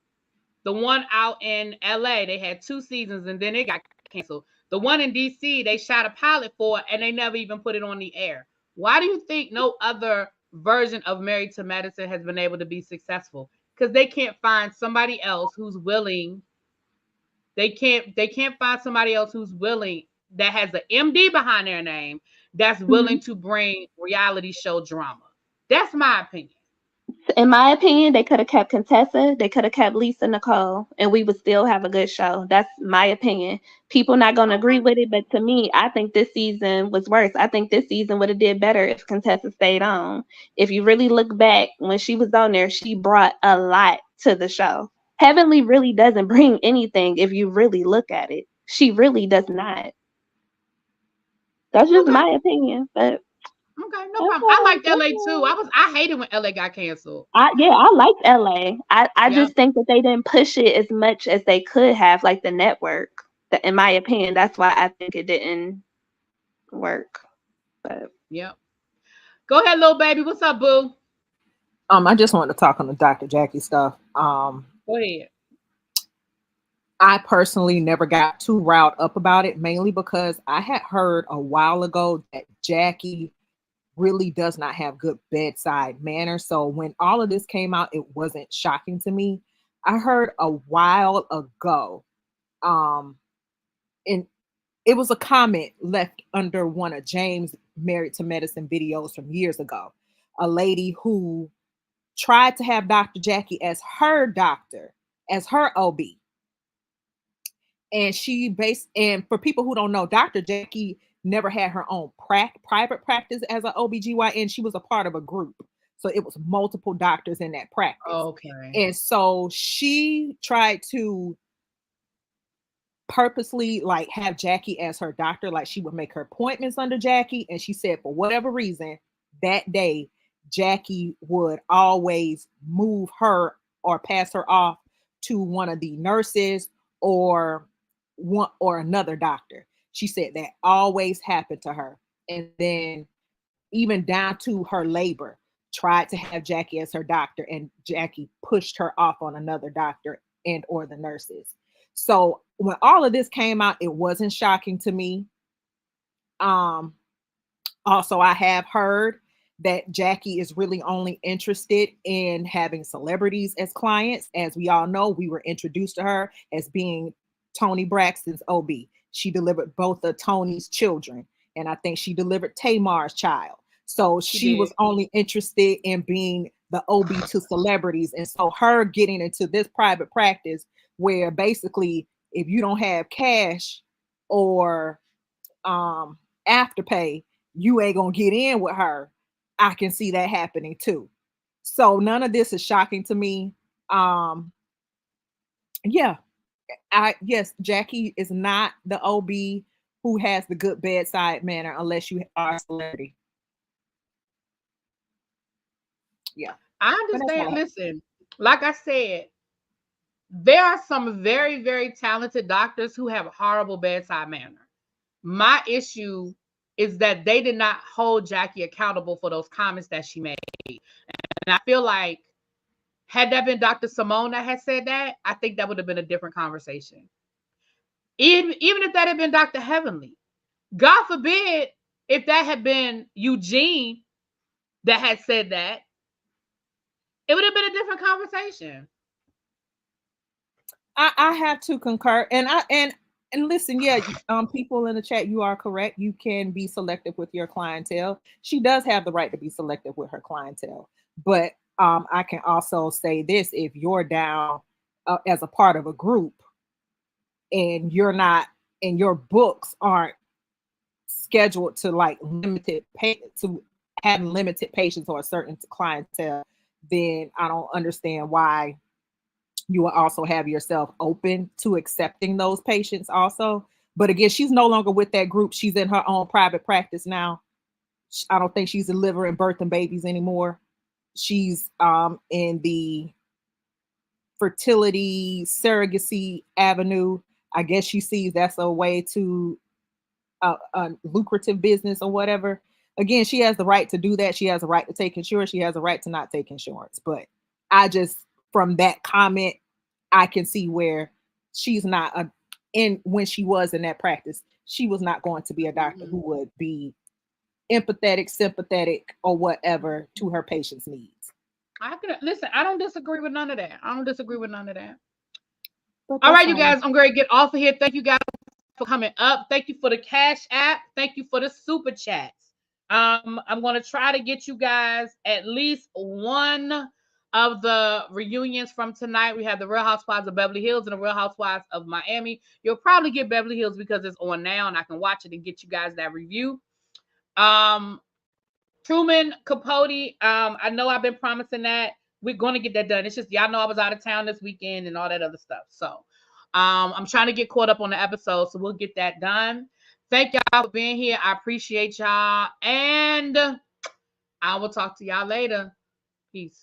The one out in LA, they had 2 seasons and then it got canceled. The one in DC, they shot a pilot for it and they never even put it on the air. Why do you think no other version of Married to Medicine has been able to be successful? Because they can't find somebody else who's willing. They can't find somebody else who's willing that has an MD behind their name that's willing to bring reality show drama. That's my opinion. In my opinion, they could have kept Contessa, they could have kept Lisa Nicole, and we would still have a good show. That's my opinion. People not gonna agree with it, but to me, I think this season was worse. I think this season would have did better if Contessa stayed on. If you really look back, when she was on there, she brought a lot to the show. Heavenly really doesn't bring anything if you really look at it. She really does not. That's just my opinion, but okay, no problem. I liked LA too. I hated when LA got canceled. I liked LA. I just think that they didn't push it as much as they could have, like the network. In my opinion, that's why I think it didn't work. But yep. Go ahead, little baby. What's up, boo? I just wanted to talk on the Dr. Jackie stuff. Go ahead. I personally never got too riled up about it, mainly because I had heard a while ago that Jackie really does not have good bedside manner. So when all of this came out, it wasn't shocking to me. I heard a while ago, and it was a comment left under one of James' Married to Medicine videos from years ago. A lady who tried to have Dr. Jackie as her doctor, as her OB. And and for people who don't know, Dr. Jackie never had her own private practice as an OBGYN. She was a part of a group. So it was multiple doctors in that practice. Okay. And so she tried to purposely like have Jackie as her doctor. Like she would make her appointments under Jackie. And she said for whatever reason, that day, Jackie would always move her or pass her off to one of the nurses or another doctor. She said that always happened to her. And then even down to her labor, tried to have Jackie as her doctor, and Jackie pushed her off on another doctor and or the nurses. So when all of this came out, it wasn't shocking to me. Also, I have heard that Jackie is really only interested in having celebrities as clients. As we all know, we were introduced to her as being Toni Braxton's OB. She delivered both of Tony's children, and I think she delivered Tamar's child. So she was only interested in being the OB to celebrities. And so her getting into this private practice where basically if you don't have cash or afterpay, you ain't gonna get in with her. I can see that happening too. So none of this is shocking to me. Yes, Jackie is not the OB who has the good bedside manner unless you are a celebrity. Yeah. I understand. Listen, like I said, there are some very, very talented doctors who have horrible bedside manner. My issue is that they did not hold Jackie accountable for those comments that she made. And I feel like had that been Dr. Simone that had said that, I think that would have been a different conversation. Even if that had been Dr. Heavenly. God forbid if that had been Eugene that had said that, it would have been a different conversation. I have to concur. And listen, yeah, people in the chat, you are correct. You can be selective with your clientele. She does have the right to be selective with her clientele. But I can also say this: if you're down as a part of a group and you're not, and your books aren't scheduled to like having limited patients or a certain clientele, then I don't understand why you will also have yourself open to accepting those patients also. But again, she's no longer with that group. She's in her own private practice now. I don't think she's delivering birthing babies anymore. She's in the fertility surrogacy avenue. I guess she sees that's a way to a lucrative business or whatever. Again, she has the right to do that. She has a right to take insurance. She has a right to not take insurance. But I just, from that comment, I can see where she's not when she was in that practice, she was not going to be a doctor who would be empathetic, sympathetic, or whatever to her patient's needs. I don't disagree with none of that. All right, you guys, I'm going to get off of here. Thank you guys for coming up. Thank you for the Cash App. Thank you for the super chats. I'm going to try to get you guys at least one of the reunions from tonight. We have the Real Housewives of Beverly Hills and the Real Housewives of Miami. You'll probably get Beverly Hills because it's on now and I can watch it and get you guys that review. Truman Capote, I know I've been promising that. We're going to get that done. It's just, y'all know I was out of town this weekend and all that other stuff. So I'm trying to get caught up on the episode, so we'll get that done. Thank y'all for being here. I appreciate y'all. And I will talk to y'all later. Peace.